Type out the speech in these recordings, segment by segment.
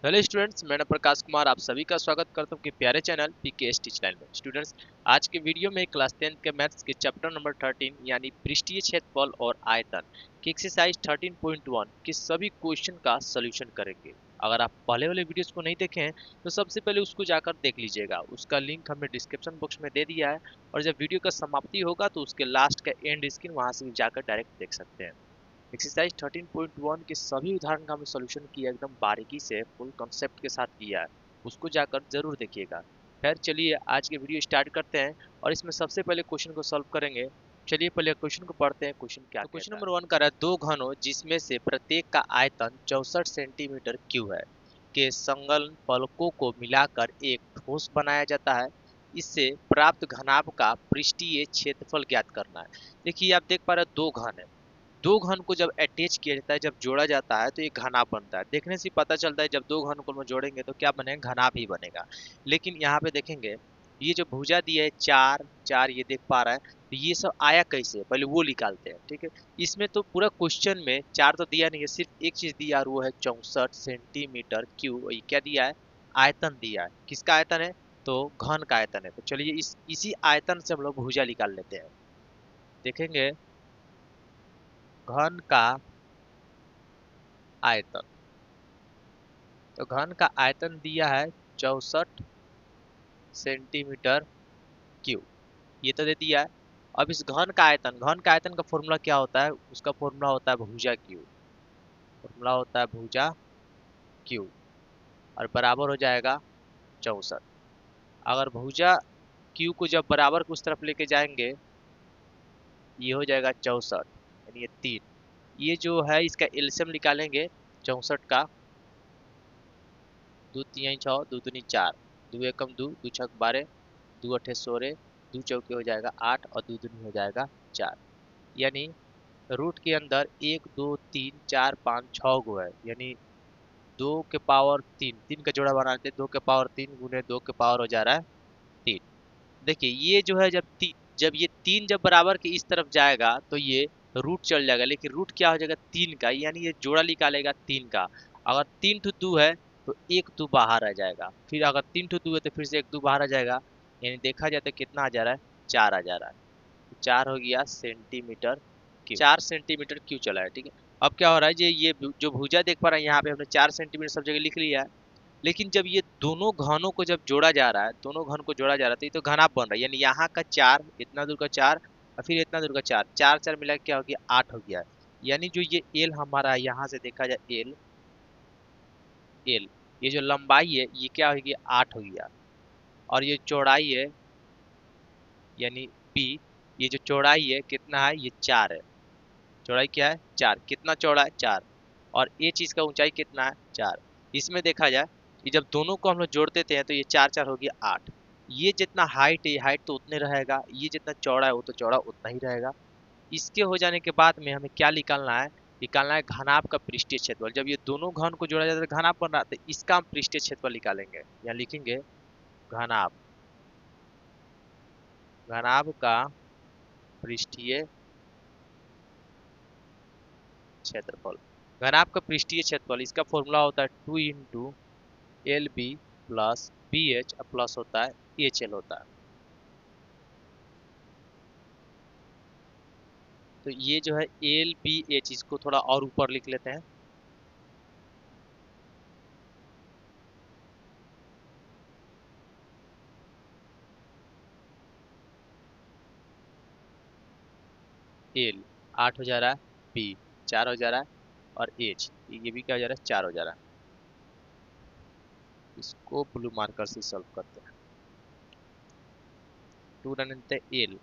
Hello students, मैं प्रकाश कुमार आप सभी का स्वागत करता हूं कि प्यारे चैनल पीकेएस टीच लाइन में। स्टूडेंट्स, आज के वीडियो में क्लास 10 के मैथ्स के चैप्टर नंबर 13 यानी पृष्ठीय क्षेत्रफल और आयतन की एक्सरसाइज 13.1 के सभी क्वेश्चन का सॉल्यूशन करेंगे। अगर आप पहले वाले वीडियोस को नहीं देखे हैं तो सबसे पहले उसको जाकर देख लीजिएगा। उसका लिंक हमने डिस्क्रिप्शन बॉक्स में दे दिया है और जब वीडियो का समाप्ति होगा तो उसके लास्ट का एंड स्क्रीन वहां से भी जाकर डायरेक्ट देख सकते हैं। एक्सरसाइज 13.1 के सभी उदाहरण का हमने सॉल्यूशन किया, एकदम बारीकी से फुल कॉन्सेप्ट के साथ किया है। उसको जाकर जरूर देखिएगा। खैर चलिए आज के वीडियो स्टार्ट करते हैं और इसमें सबसे पहले क्वेश्चन को सॉल्व करेंगे। चलिए पहले क्वेश्चन को पढ़ते हैं, क्वेश्चन क्या कहता है। क्वेश्चन नंबर 1 कर रहा है, दो घनों जिसमें से प्रत्येक का आयतन 64 सेंटीमीटर क्यूब है के संलग्न फलकों को मिलाकर एक ठोस बनाया जाता है। इससे प्राप्त घनाभ का पृष्ठीय क्षेत्रफल ज्ञात करना है। देखिए आप देख पा रहे हैं दो घन है। दो घन को जब अटैच किया जाता है, जब जोड़ा जाता है तो ये घनाभ बनता है। देखने से पता चलता है जब दो घन को हम जोड़ेंगे तो क्या बनेगा, घनाभ ही बनेगा। लेकिन यहाँ पे देखेंगे ये जो भुजा दी है चार चार, ये देख पा रहा है, तो ये सब आया कैसे, पहले वो निकालते हैं। ठीक है, इसमें तो पूरा क्वेश्चन में चार तो दिया नहीं है, सिर्फ एक चीज दिया और वो है 64 सेंटीमीटर क्यूब। ये क्या दिया है, आयतन दिया है। किसका आयतन है, तो घन का आयतन है। तो चलिए इसी आयतन से हम लोग भुजा निकाल लेते हैं। देखेंगे घन का आयतन, तो घन का आयतन दिया है 64 सेंटीमीटर क्यूब, ये तो दे दिया है। अब इस घन का आयतन का फॉर्मूला क्या होता है, उसका फॉर्मूला होता है भुजा क्यूब। फॉर्मूला होता है भुजा क्यूब और बराबर हो जाएगा 64। अगर भुजा क्यू को जब बराबर को उस तरफ लेके जाएंगे, ये हो जाएगा 64 यानी ये 3। ये जो है इसका एलसीएम निकालेंगे 64 का। दो तीन छः, दो दूनी चार, दो एकम दो, दो छक 12, दो अठे 16, दो चौके हो जाएगा 8 और दो दूनी हो जाएगा 4। यानी रूट के अंदर 1 2 3 4 5 6 गो है, यानी 2 के पावर 3, 3 का जोड़ा बनाते 2 के पावर 3 गुने 2 के पावर हो जा रहा है 3। देखिए ये जो है जब ये 3 जब बराबर के इस तरफ जाएगा तो ये रूट चल जाएगा, लेकिन रूट क्या हो जाएगा 3 का, यानी ये जोड़ा निकालेगा 3 का। अगर 3 टू 2 है तो एक 2 बाहर आ जाएगा, फिर अगर 3 टू 2 है तो फिर से एक 2 बाहर आ जाएगा। यानी देखा जाए तो कितना आ जा रहा है, 4 आ जा रहा है। तो 4 हो गया सेंटीमीटर क्यूब, 4 सेंटीमीटर क्यूब चला है। ठीक है, अब क्या हो रहा है, ये जो भुजा देख पा रहे हैं यहाँ पे हमने 4 सेंटीमीटर सब जगह लिख लिया है। लेकिन जब ये दोनों घनों को जब जोड़ा जा रहा है, दोनों घन को जोड़ा जा रहा है तो ये तो घनाभ बन रहा है। यानी यहाँ का 4, इतना दूर का 4 और फिर इतना दूर का 4, 4 4 मिला के क्या हो गया, 8 हो गया। यानी जो ये एल हमारा है, यहाँ से देखा जाए एल एल, ये जो लंबाई है ये क्या हो गया, 8 हो गया। और ये चौड़ाई है यानी पी, ये जो चौड़ाई है कितना है, ये 4 है। चौड़ाई क्या है, 4। कितना चौड़ा है, 4। और ये चीज का ऊंचाई कितना है, 4। इसमें देखा जाए कि जब दोनों को हम लोग जोड़ देते हैं तो ये 4 4 हो गया 8। ये जितना हाइट है, हाइट तो उतने रहेगा, ये जितना चौड़ा है वो तो चौड़ा उतना ही रहेगा। इसके हो जाने के बाद में हमें क्या निकालना है, निकालना है घनाभ का पृष्ठीय क्षेत्रफल। जब ये दोनों घन को जोड़ा जाता है घनाभ बन रहा है, तो इसका हम पृष्ठीय क्षेत्रफल निकालेंगे। यहाँ लिखेंगे घनाभ, घनाभ का पृष्ठीय क्षेत्रफल। घनाभ का पृष्ठीय क्षेत्रफल, इसका फॉर्मूला होता है 2 × LB+BH प्लस होता है HL होता है। तो ये जो है LBH, इसको थोड़ा और ऊपर लिख लेते हैं। L 8 हो जा रहा है, B 4 हो जा रहा है और H ये भी क्या हो जा रहा है, 4 हो जा रहा है। इसको ब्लू मार्कर से सॉल्व करते हैं। 2 रनते L,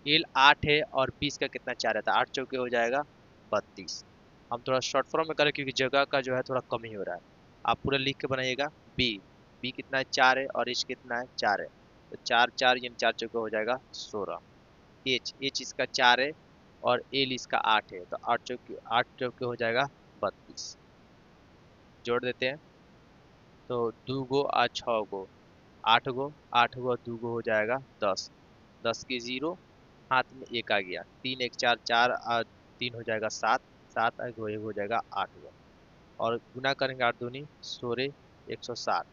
L 8 है और B इसका कितना 4 है, तो 8 चौके हो जाएगा 32। हम थोड़ा शॉर्ट फॉर्म में करें क्योंकि जगह का जो है थोड़ा कम ही हो रहा है। आप पूरा लिख के बनाइएगा। बी, बी कितना है, 4 है और एच कितना है, 4 है। तो 4 4 यानी 4 चौके हो जाएगा 16। एच, एच इसका 4 है और एल इसका 8 है, तो 8 चौके हो जाएगा 32। जोड़ देते हैं तो 2 गो और 6 गो, 8 गो, 8 गो और 2 गो हो जाएगा 10। 10 के 0, हाथ में एक आ गया, 3 1 4, 4 और 3 हो जाएगा 7, 7 एक हो जाएगा 8 गो। और गुना करेंगे 8 दूनी 16, 160।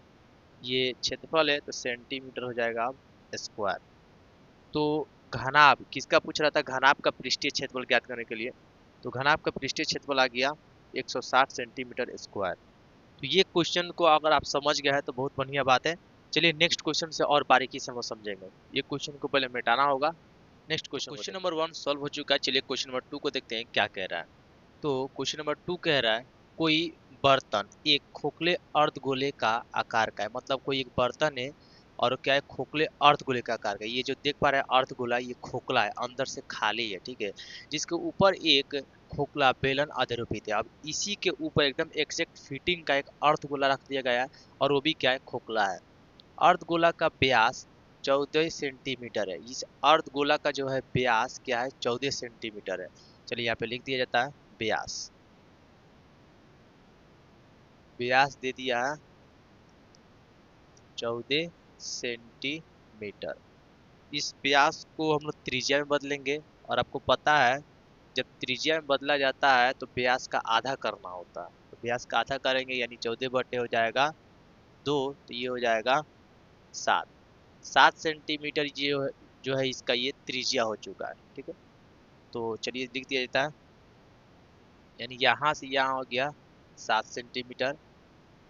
ये क्षेत्रफल है तो सेंटीमीटर हो जाएगा स्क्वायर। तो घनाभ किसका पूछ रहा था, घनाभ का पृष्ठीय क्षेत्रफल ज्ञात करने के लिए। तो घनाभ का पृष्ठीय क्षेत्रफल आ गया 160 सेंटीमीटर स्क्वायर। तो ये क्वेश्चन को अगर आप समझ गए हैं तो बहुत बढ़िया बात है। चलिए नेक्स्ट क्वेश्चन से और बारीकी से हम समझेंगे। ये क्वेश्चन को पहले मिटाना होगा। नेक्स्ट क्वेश्चन नंबर 1 सॉल्व हो चुका है। चलिए क्वेश्चन नंबर 2 को देखते हैं क्या कह रहा है। तो क्वेश्चन नंबर 2 कह रहा है कोई बर्तन एक खोखले अर्धगोले का आकार का है। मतलब कोई एक बर्तन है और क्या है, खोखले अर्धगोले का आकार का है। ये जो देख पा रहे हैं अर्धगोला, ये खोखला है, अंदर से खाली है, ठीक है। जिसके ऊपर एक खोखला बेलन आधारोपित है। अब इसी के ऊपर एकदम एग्जैक्ट फिटिंग का एक अर्धगोला रख दिया गया है और वो भी क्या है, खोखला है। अर्धगोला का व्यास 14 सेंटीमीटर है। इस अर्धगोला का जो है व्यास क्या है, 14 सेंटीमीटर है। चलिए यहाँ पे लिख दिया जाता है व्यास। व्यास दे दिया है 14 सेंटीमीटर। इस व्यास को हम लोग त्रिज्या में बदलेंगे और आपको पता है जब त्रिज्या में बदला जाता है तो व्यास का आधा करना होता है। तो व्यास का आधा करेंगे यानी 14 बटे हो जाएगा 2, तो ये हो जाएगा 7। 7 सेंटीमीटर ये जो है इसका ये त्रिज्या हो चुका है, ठीक है। तो चलिए लिख दिया जाता है, यानी यहाँ से यहाँ हो गया 7 सेंटीमीटर।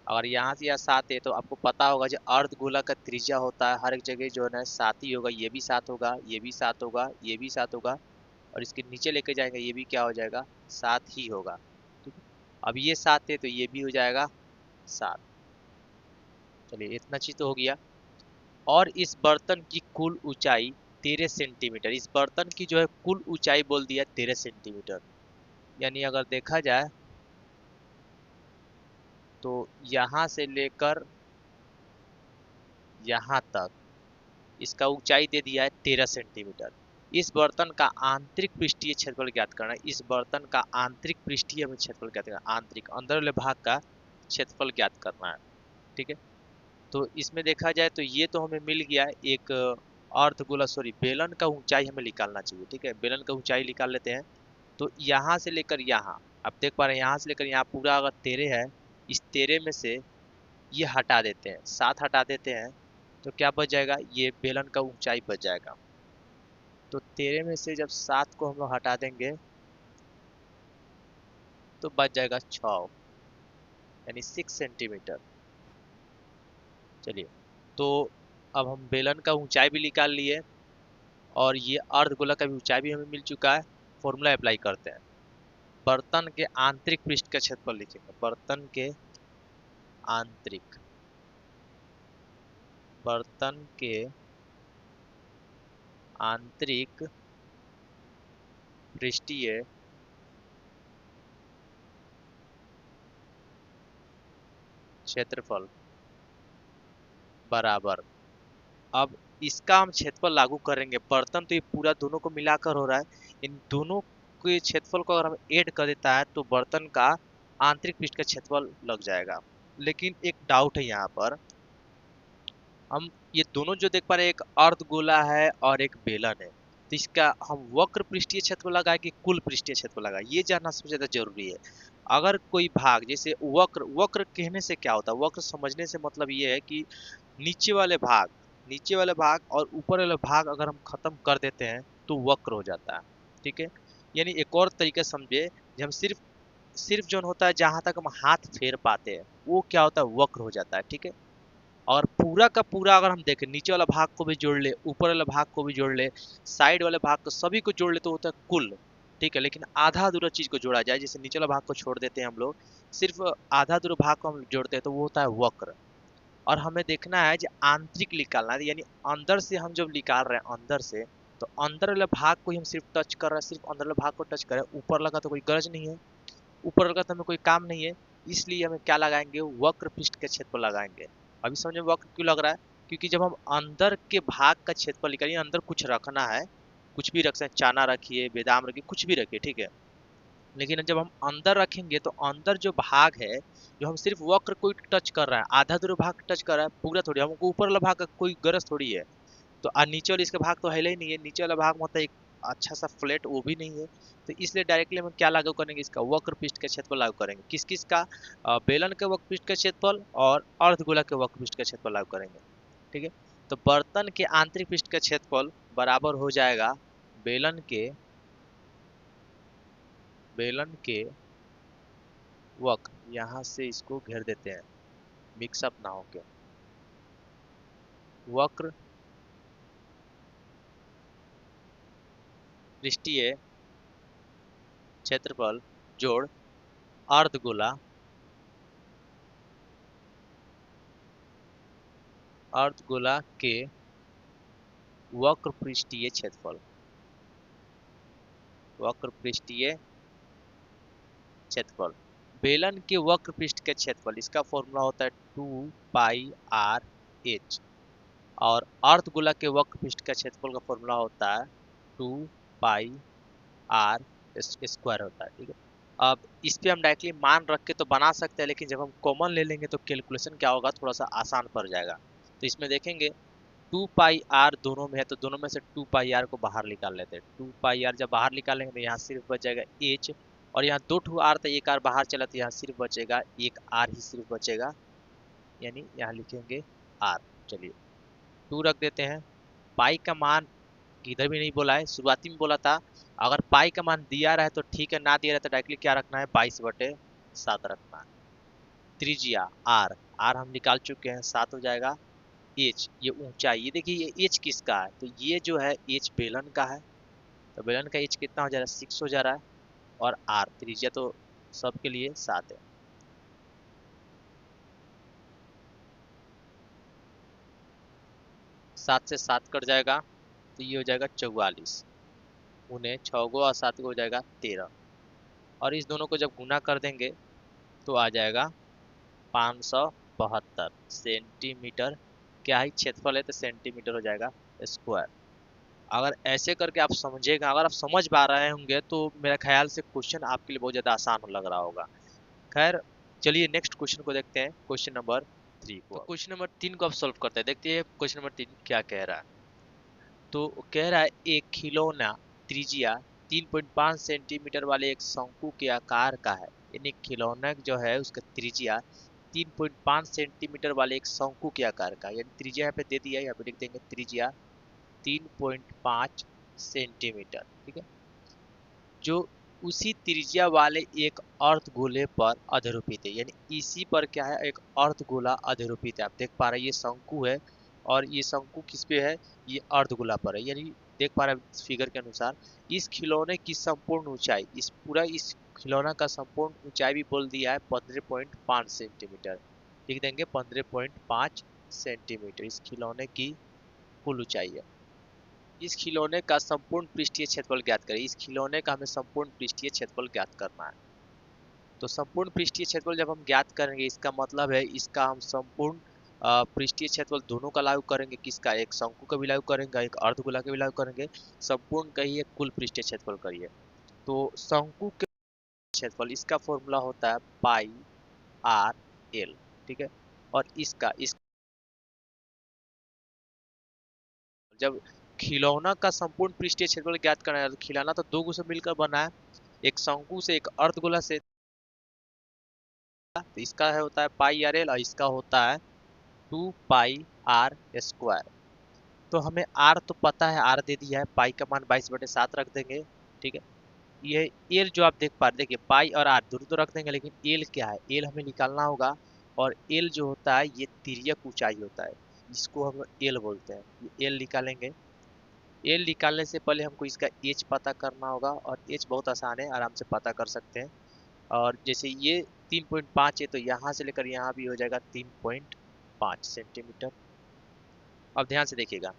अगर यहाँ से यहाँ 7 है तो आपको पता होगा जो अर्धगोला का त्रिज्या होता है हर एक जगह जो है ना 7 ही होगा। ये भी 7 होगा, ये भी 7 होगा, ये भी 7 होगा और इसके नीचे लेके जाएंगे ये भी क्या हो जाएगा, 7 ही होगा, ठीक है। अब ये 7 है तो ये भी हो जाएगा 7। चलिए इतना चीज तो हो गया। और इस बर्तन की कुल ऊंचाई 13 सेंटीमीटर। इस बर्तन की जो है कुल ऊंचाई बोल दिया 13 सेंटीमीटर। यानी अगर देखा जाए तो यहाँ से लेकर यहाँ तक इसका ऊंचाई दे दिया है 13 सेंटीमीटर। इस बर्तन का आंतरिक पृष्ठीय क्षेत्रफल ज्ञात करना है। इस बर्तन का आंतरिक पृष्ठीय हमें क्षेत्रफल ज्ञात करना है। आंतरिक अंदर वाले भाग का क्षेत्रफल ज्ञात करना है, ठीक है। तो इसमें देखा जाए तो ये तो हमें मिल गया एक अर्धगोला, सॉरी बेलन का ऊंचाई हमें निकालना चाहिए, ठीक है। बेलन का ऊंचाई निकाल लेते हैं। तो यहाँ से लेकर यहाँ आप देख पा रहे हैं, यहाँ से लेकर यहाँ पूरा अगर 13 है, इस 13 में से ये हटा देते हैं, 7 हटा देते हैं तो क्या बच जाएगा, ये बेलन का ऊंचाई बच जाएगा। तो 13 में से जब 7 को हम लोग हटा देंगे तो बच जाएगा 6, यानी 6 सेंटीमीटर। चलिए तो अब हम बेलन का ऊंचाई भी निकाल लिए और ये अर्धगोला का भी ऊंचाई भी हमें मिल चुका है। फॉर्मूला अप्लाई करते हैं। बर्तन के आंतरिक पृष्ठ का क्षेत्रफल लिखेंगे। बर्तन के आंतरिक, बर्तन के आंतरिक पृष्ठीय क्षेत्रफल बराबर। अब इसका हम क्षेत्रफल लागू करेंगे। बर्तन तो ये पूरा दोनों को मिलाकर हो रहा है, इन दोनों के क्षेत्रफल को अगर हम ऐड कर देता है तो बर्तन का आंतरिक पृष्ठ का क्षेत्रफल लग जाएगा। लेकिन एक डाउट है यहाँ पर, हम ये दोनों जो देख पा रहे हैं एक अर्धगोला है और एक बेलन है, तो इसका हम वक्र पृष्ठीय क्षेत्रफल लगाए कि कुल पृष्ठीय क्षेत्रफल लगाए, ये जानना सबसे ज्यादा जरूरी है। अगर कोई भाग जैसे वक्र, वक्र कहने से क्या होता है, वक्र समझने से मतलब ये है कि नीचे वाले भाग, नीचे वाले भाग और ऊपर वाले भाग अगर हम खत्म कर देते हैं तो वक्र हो जाता है, ठीक है। यानी एक और तरीके से समझे, जब हम सिर्फ सिर्फ जो होता है जहां तक हम हाथ फेर पाते हैं वो क्या होता है, वक्र हो जाता है, ठीक है। और पूरा का पूरा अगर हम देखें, नीचे वाला भाग को भी जोड़ ले, ऊपर वाले भाग को भी जोड़ ले, साइड वाले भाग को, सभी को जोड़ ले तो होता है कुल, ठीक है। लेकिन आधा अधूरा चीज को जोड़ा जाए, जैसे नीचे वाला भाग को छोड़ देते हैं हम लोग, सिर्फ आधा अधूरा भाग को हम जोड़ते हैं तो वो होता है वक्र। और हमें देखना है जो आंतरिक निकालना है, यानी अंदर से हम जब निकाल रहे हैं अंदर से, तो अंदर वाले भाग को ही हम सिर्फ टच कर रहे हैं, सिर्फ अंदर वाले भाग को टच कर रहे हैं। ऊपर लगा तो कोई गरज नहीं है, ऊपर लगा तो हमें कोई काम नहीं है, इसलिए हमें क्या लगाएंगे, वक्र पृष्ठ के क्षेत्रफल लगाएंगे। अभी समझ में वक्र क्यों लग रहा है, क्योंकि जब हम अंदर के भाग का क्षेत्रफल निकालिए, अंदर कुछ रखना है, कुछ भी रख सकते हैं, चना रखिए, बादाम रखिए, कुछ भी रखिए, ठीक है। लेकिन जब हम अंदर रखेंगे तो अंदर जो भाग है, जो हम सिर्फ वक्र को टच कर रहा है, आधा दूर भाग टच कर रहा है, पूरा थोड़ी, हमको ऊपर वाला भाग का कोई गरज थोड़ी है। तो नीचे वाले इसका भाग तो है ही नहीं है, नीचे वाला भाग मतलब एक अच्छा सा फ्लैट वो भी नहीं है। तो इसलिए डायरेक्टली हम क्या लागू करेंगे, इसका वक्र पृष्ठ का क्षेत्रफल लागू करेंगे। किस किस का, बेलन के वक्र पृष्ठ का क्षेत्रफल और अर्धगोला के वक्र पृष्ठ का क्षेत्रफल लागू करेंगे। ठीक है, तो बर्तन के आंतरिक पृष्ठ का क्षेत्रफल बराबर हो जाएगा बेलन के वक्र, यहाँ से इसको घेर देते हैं मिक्सअप ना हो के, वक्र पृष्ठीय क्षेत्रफल जोड़ अर्धगोला के वक्र पृष्ठीय क्षेत्रफल, वक्र पृष्ठीय क्षेत्रफल। बेलन के वक्र पृष्ठ के क्षेत्रफल, इसका फॉर्मूला होता है 2πr/h, और अर्धगोला के वक्र पृष्ठ का क्षेत्रफल का फॉर्मूला होता है 2πr² होता है। ठीक है, अब इस पे हम डायरेक्टली मान रख के तो बना सकते हैं, लेकिन जब हम कॉमन ले लेंगे तो कैलकुलेशन क्या होगा, थोड़ा सा आसान पड़ जाएगा। तो इसमें देखेंगे 2πr दोनों में है, तो दोनों में से 2πr को बाहर निकाल लेते हैं। 2πr जब बाहर निकालेंगे तो यहाँ सिर्फ बच जाएगा h, और यहाँ दो ठो आर था, एक आर बाहर चला तो यहाँ सिर्फ बचेगा एक आर ही सिर्फ बचेगा, यानी यहाँ लिखेंगे आर। चलिए 2 रख देते हैं। पाई का मान इधर भी नहीं बोला है, शुरुआती में बोला था अगर पाई का मान दिया रहा है तो ठीक है, ना दिया रहा तो डायरेक्टली क्या रखना है, 22/7 रखना है। त्रिज्या आर, आर हम निकाल चुके हैं, 7 हो जाएगा। एच ये ऊंचाई, ये देखिए ये एच किसका है, तो ये जो है एच बेलन का है, तो बेलन का एच कितना हो जा रहा है, 6 हो जा रहा है, और आर त्रिज्या तो सबके लिए 7 है। सात से 7 कट जाएगा तो ये हो जाएगा 44, उन्हें 6 गो और 7 को हो जाएगा 13, और इस दोनों को जब गुना कर देंगे तो आ जाएगा 572 सेंटीमीटर। क्या ही क्षेत्रफल है, तो सेंटीमीटर हो जाएगा स्क्वायर। अगर ऐसे करके आप समझेगा, अगर आप समझ पा रहे होंगे तो मेरा ख्याल से क्वेश्चन आपके लिए बहुत ज्यादा आसान लग रहा होगा। खैर चलिए नेक्स्ट क्वेश्चन को देखते हैं, क्वेश्चन नंबर 3 को। तो क्वेश्चन नंबर 3 को आप सॉल्व करते हैं, देखते हैं क्वेश्चन नंबर 3 क्या कह रहा है। तो कह रहा है एक खिलौना त्रिज्या 3.5 सेंटीमीटर वाले एक शंकु के आकार का है, यानी खिलौना जो है उसका त्रिज्या 3.5 सेंटीमीटर वाले एक शंकु के आकार का, यानी त्रिज्या यहाँ पे दे दिया है, यहाँ पे लिख देंगे त्रिज्या 3.5 सेंटीमीटर। ठीक है, जो उसी त्रिज्या वाले एक अर्धगोले पर अधरोपित है, यानी इसी पर क्या है, एक अर्धगोला अधरोपित है। आप देख पा रहे हैं ये शंकु है, और ये शंकु किस पे है, ये अर्धगोला पर है, यानी देख पा रहे हैं इस फिगर के अनुसार इस खिलौने की संपूर्ण ऊंचाई, इस खिलौना का संपूर्ण ऊंचाई भी बोल दिया है 15.5 सेंटीमीटर। लिख देंगे 15.5 सेंटीमीटर इस खिलौने की कुल ऊंचाई है। इस खिलौने का संपूर्ण पृष्ठीय क्षेत्रफल ज्ञात करें, इस खिलौने का हमें संपूर्ण पृष्ठीय क्षेत्रफल ज्ञात करना है। तो संपूर्ण पृष्ठीय क्षेत्रफल जब हम ज्ञात करेंगे, इसका मतलब है इसका हम संपूर्ण पृष्ठीय क्षेत्रफल दोनों का लागू करेंगे, किसका, एक शंकु का भी लागू करेंगे, एक अर्धगोला का भी लागू करेंगे, संपूर्ण कहिए कुल पृष्ठीय क्षेत्रफल करिए। तो शंकु के क्षेत्रफल, इसका फॉर्मूला होता है πr/l। ठीक है, और इसका जब खिलौना का संपूर्ण पृष्ठीय क्षेत्रफल ज्ञात करना है, तो खिलौना तो दो से मिलकर बना है, एक शंकु से एक अर्धगोला से, तो इसका है होता है πr/l और इसका होता है 2πr²। तो हमें r तो पता है, r दे दिया है, पाई का मान 22/7 रख देंगे। ठीक है, ये एल जो आप देख पा रहे, देखिए पाई और r दोनों तो रख देंगे, लेकिन एल क्या है, एल हमें निकालना होगा, और एल जो होता है ये तिर्यक ऊंचाई होता है, इसको हम एल बोलते हैं। ये एल निकालेंगे, एल निकालने से पहले हमको इसका एच पता करना होगा, और एच बहुत आसान है, आराम से पता कर सकते हैं। और जैसे ये 3.5 है, तो यहाँ से लेकर यहाँ भी हो जाएगा 3.5 सेंटीमीटर। अब ध्यान से देखिएगा,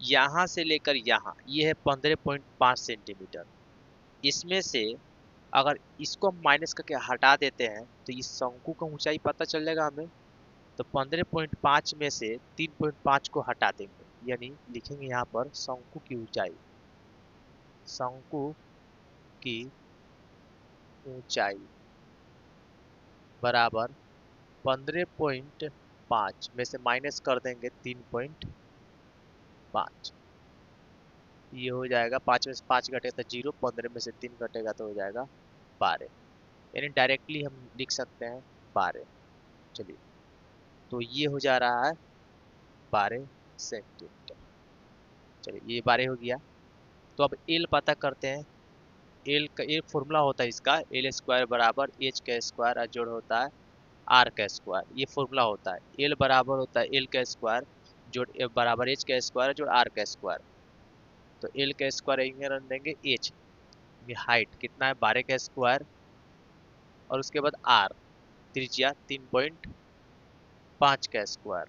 यहाँ से लेकर यहाँ ये है 15.5 सेंटीमीटर, इसमें से अगर इसको हम माइनस करके हटा देते हैं तो इस शंकु का ऊंचाई पता चल जाएगा हमें। तो 15.5 में से 3.5 को हटा देंगे, यानी लिखेंगे यहाँ पर शंकु की ऊंचाई, शंकु की ऊंचाई बराबर 15.5 में से माइनस कर देंगे 3.5, ये हो जाएगा 5 में से 5 घटेगा तो 0, 15 में से 3 घटेगा तो हो जाएगा 12। यानी डायरेक्टली हम लिख सकते हैं 12। चलिए, तो ये हो जा रहा है 12 सेंटीमीटर। चलिए, ये 12 हो गया। तो अब एल पता करते हैं। एल का एक फॉर्मूला होता है इसका, एल स्क्वायर बराबर एच का स्क्वायर और जोड़ होता है आर का स्क्वायर। ये फॉर्मूला होता है। एल बराबर होता है एल का स्क्वायर जोड़ बराबर एच का स्क्वायर जोड़ आर का स्क्वायर। तो एल का स्क्वायर यहीं रख देंगे, एच हाइट कितना है 12 का स्क्वायर, और उसके बाद आर त्रिज्या 3.5 का स्क्वायर।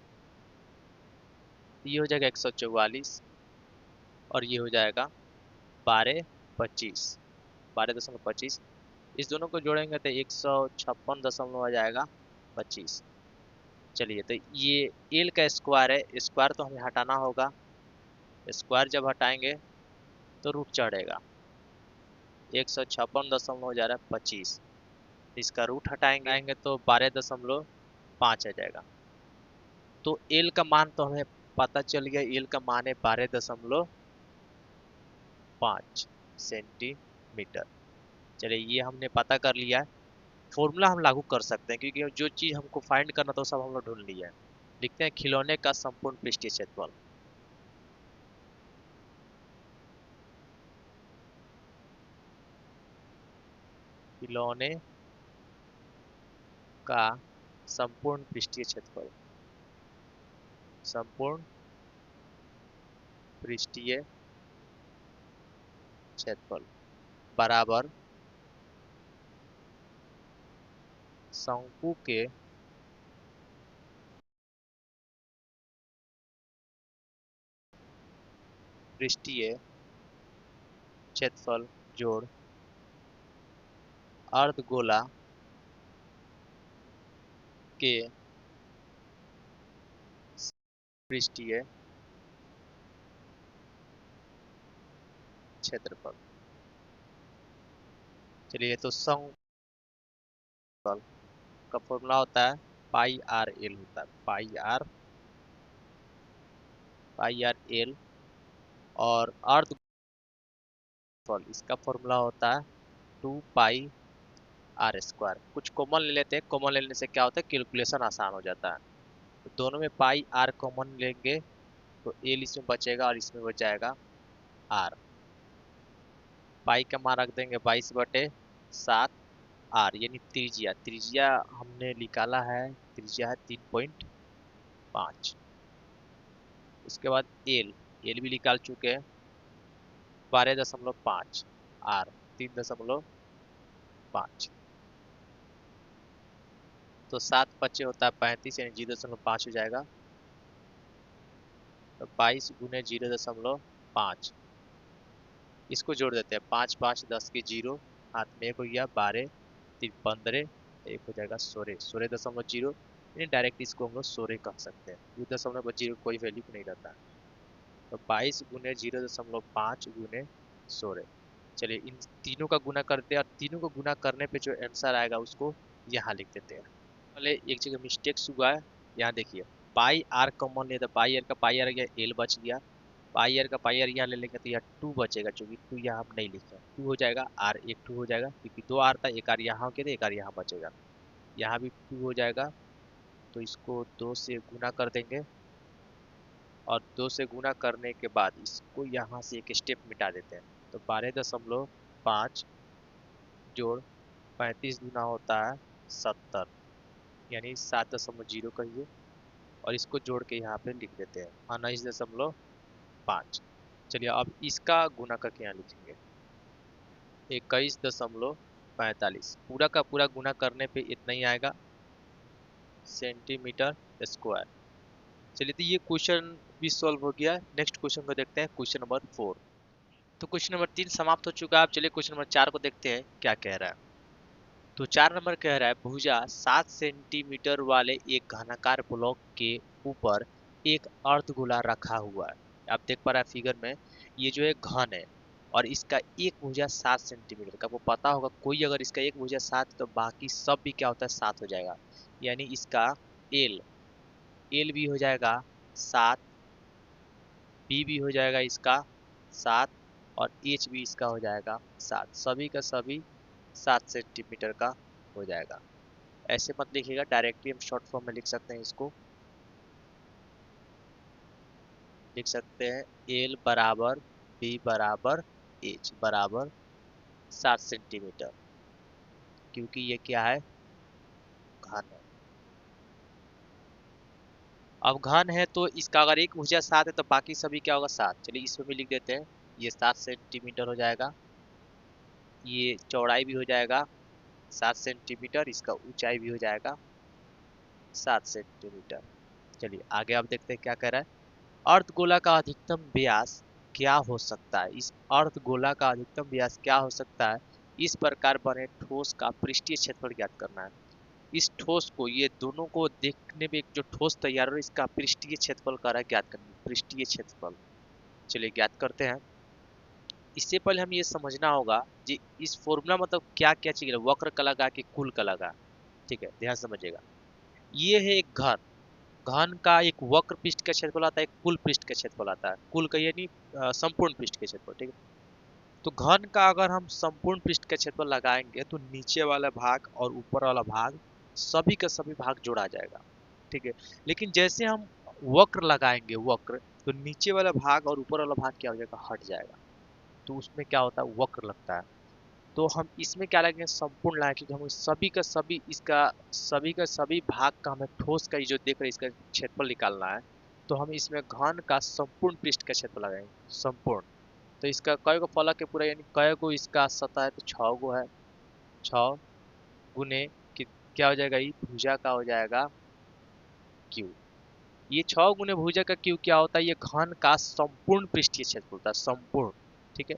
ये हो जाएगा 144, और ये हो जाएगा 12.25, 12.25। इस दोनों को जोड़ेंगे तो 156 दशमलव आ जाएगा 25। चलिए, तो ये एल का स्क्वायर है, स्क्वायर तो हमें हटाना होगा। स्क्वायर जब हटाएंगे तो रूट चढ़ेगा। 156 दशमलव हो जा रहा है 25, इसका रूट हटाएंगे तो 12.5 आ जाएगा। तो एल का मान तो हमें पता चल गया, एल का मान है 12.5 सेंटीमीटर। चलिए, ये हमने पता कर लिया है। फॉर्मूला हम लागू कर सकते हैं, क्योंकि जो चीज हमको फाइंड करना था वो सब हम लोग ढूंढ लिया है। लिखते हैं खिलौने का संपूर्ण पृष्ठीय क्षेत्रफल। खिलौने का संपूर्ण पृष्ठीय क्षेत्रफल, संपूर्ण पृष्ठीय क्षेत्रफल बराबर शंकु के पृष्ठीय क्षेत्रफल जोड़ अर्धगोला के पृष्ठीय क्षेत्रफल। चलिए, तो शंकु का फॉर्मूला होता है पाई आर एल, होता है पाई आर एल। और अर्धगोल इसका फॉर्मूला होता है 2 पाई आर स्क्वायर। कुछ कॉमन ले लेते हैं, कॉमन लेने से क्या होता है कैलकुलेशन आसान हो जाता है। तो दोनों में पाई आर कॉमन लेंगे तो एल इसमें बचेगा और इसमें बच जाएगा आर। पाई का मान रख देंगे 22/7। आर यानी त्रिज्या, त्रिज्या हमने निकाला है, त्रिज्या है 3.5। उसके बाद एल, एल भी निकाल चुके हैं 12.5। आर 3.5। तो 7 बचे होता है 35, यानी 0.5 हो जाएगा। तो 22 × 0.5, इसको जोड़ देते हैं। 5 5 10 के 0, हाथ में 1 हो गया, 12 3 15, 1 हो जाएगा 16, 16.0। यानी डायरेक्ट इसको हम लोग 16 कह सकते हैं। 2.0 कोई वैल्यू नहीं रहता है। तो 22 × 0.5 × 16। चलिए, इन तीनों का गुना करते हैं, और तीनों को गुना करने पे जो आंसर आएगा उसको यहाँ लिख देते हैं। पहले एक जगह मिस्टेक्स हुआ है, यहाँ देखिए। पाई आर कॉमन लिया, तो पाई आर गया, एल बच गया। पाई आर का पाई आर यहाँ ले लेंगे तो यहाँ 2 बचेगा, क्योंकि 2 यहाँ हम नहीं लिखे। 2 हो जाएगा, आर एक 2 हो जाएगा, क्योंकि 2 आर था, एक आर यहाँ के थे, एक आर यहाँ बचेगा। यहाँ भी 2 हो जाएगा, तो इसको 2 से गुना कर देंगे, और 2 से गुना करने के बाद इसको यहाँ से एक स्टेप मिटा देते हैं। तो 12.5 जोड़ 35 गुना होता है 70, यानी 7.0 कहिए, और इसको जोड़ के यहाँ पे लिख देते हैं 19.5। चलिए, अब इसका गुना करके यहाँ लिखेंगे 21.45। पूरा का पूरा गुना करने पे इतना ही आएगा सेंटीमीटर स्क्वायर। चलिए, तो ये क्वेश्चन भी सॉल्व हो गया। नेक्स्ट क्वेश्चन को देखते हैं, क्वेश्चन नंबर 4। तो क्वेश्चन नंबर 3 समाप्त हो चुका है। अब चलिए क्वेश्चन नंबर 4 को देखते हैं क्या कह रहा है। तो 4 नंबर कह रहा है, भुजा 7 सेंटीमीटर वाले एक घनाकार ब्लॉक के ऊपर एक अर्धगोला रखा हुआ है। आप देख पा रहे हैं फिगर में, ये जो है घन है, और इसका एक भुजा 7 सेंटीमीटर का। आपको पता होगा, कोई अगर इसका एक भुजा 7 तो बाकी सब भी क्या होता है 7 हो जाएगा। यानी इसका एल, एल भी हो जाएगा 7, बी भी हो जाएगा इसका 7 और एच भी इसका हो जाएगा 7, सभी का सभी 7 सेंटीमीटर का हो जाएगा। ऐसे मत लिखिएगा, डायरेक्टली हम शॉर्ट फॉर्म में लिख सकते हैं। इसको लिख सकते हैं एल बराबर बी बराबर एच बराबर 7 सेंटीमीटर, क्योंकि ये क्या है, घन है। अब घन है तो इसका अगर एक भुजा 7 है तो बाकी सभी क्या होगा 7। चलिए इसमें भी लिख देते हैं, ये 7 सेंटीमीटर हो जाएगा, ये चौड़ाई भी हो जाएगा 7 सेंटीमीटर, इसका ऊंचाई भी हो जाएगा 7 सेंटीमीटर। चलिए आगे आप देखते हैं क्या कह रहा है। अर्धगोला का अधिकतम व्यास क्या हो सकता है, इस अर्धगोला का अधिकतम व्यास क्या हो सकता है, इस प्रकार बने ठोस का पृष्ठीय क्षेत्रफल ज्ञात करना है। इस ठोस को, ये दोनों को देखने में एक जो ठोस तैयार हो, इसका पृष्ठीय क्षेत्रफल का ज्ञात करना, पृष्ठीय क्षेत्रफल। चलिए ज्ञात करते हैं। इससे पहले हम ये समझना होगा कि इस फॉर्मूला मतलब क्या क्या चाहिए, वक्र का लगा कि कुल का लगा। ठीक है, ध्यान समझिएगा। ये है एक घन, घन का एक वक्र पृष्ठ का क्षेत्रफल आता है, एक कुल पृष्ठ का क्षेत्रफल आता है। कुल का यानी संपूर्ण पृष्ठ का क्षेत्रफल। ठीक है, तो घन का अगर हम संपूर्ण पृष्ठ का क्षेत्रफल लगाएंगे तो नीचे वाला भाग और ऊपर वाला भाग सभी का सभी भाग जोड़ा जाएगा। ठीक है, लेकिन जैसे हम वक्र लगाएंगे, वक्र, तो नीचे वाला भाग और ऊपर वाला भाग क्या हो जाएगा, हट जाएगा। तो उसमें क्या होता है, वक्र लगता है। तो हम इसमें क्या लगेंगे, संपूर्ण लाए, क्योंकि हम सभी का सभी, इसका सभी का सभी भाग का हमें ठोस का ये जो देख रहे हैं इसका क्षेत्रफल निकालना है। तो हम इसमें घन का संपूर्ण पृष्ठ का क्षेत्रफल लगाएंगे, संपूर्ण। तो इसका कय गो फलक है पूरा, यानी कय गो इसका सतह है, तो 6 गो है। 6 गुने कि क्या हो जाएगा, ये भुजा का हो जाएगा क्यू। ये 6 गुने भुजा का क्यू क्या होता है, ये घन का संपूर्ण पृष्ठीय क्षेत्रफल होता है, संपूर्ण। ठीक है,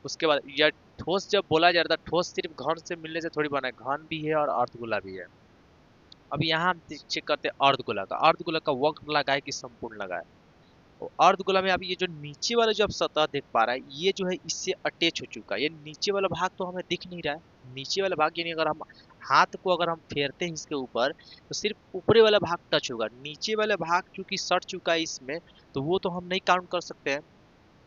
उसके बाद यह ठोस जब बोला जा रहा था, ठोस सिर्फ घन से मिलने से थोड़ी बना है, घन भी है और अर्धगोला भी है। अब यहाँ हम चेक करते हैं अर्धगोला का, अर्धगोला का वक्र लगाए कि संपूर्ण लगाए। और अर्धगोला में अब ये जो नीचे वाला जो आप सतह देख पा रहा है, ये जो है इससे अटैच हो चुका है। ये नीचे वाला भाग तो हमें दिख नहीं रहा है, नीचे वाला भाग यानी अगर हम हाथ को अगर हम फेरते हैं इसके ऊपर तो सिर्फ ऊपरी वाला भाग टच होगा, नीचे वाला भाग चूंकि सट चुका है इसमें, तो वो तो हम नहीं काउंट कर सकते हैं।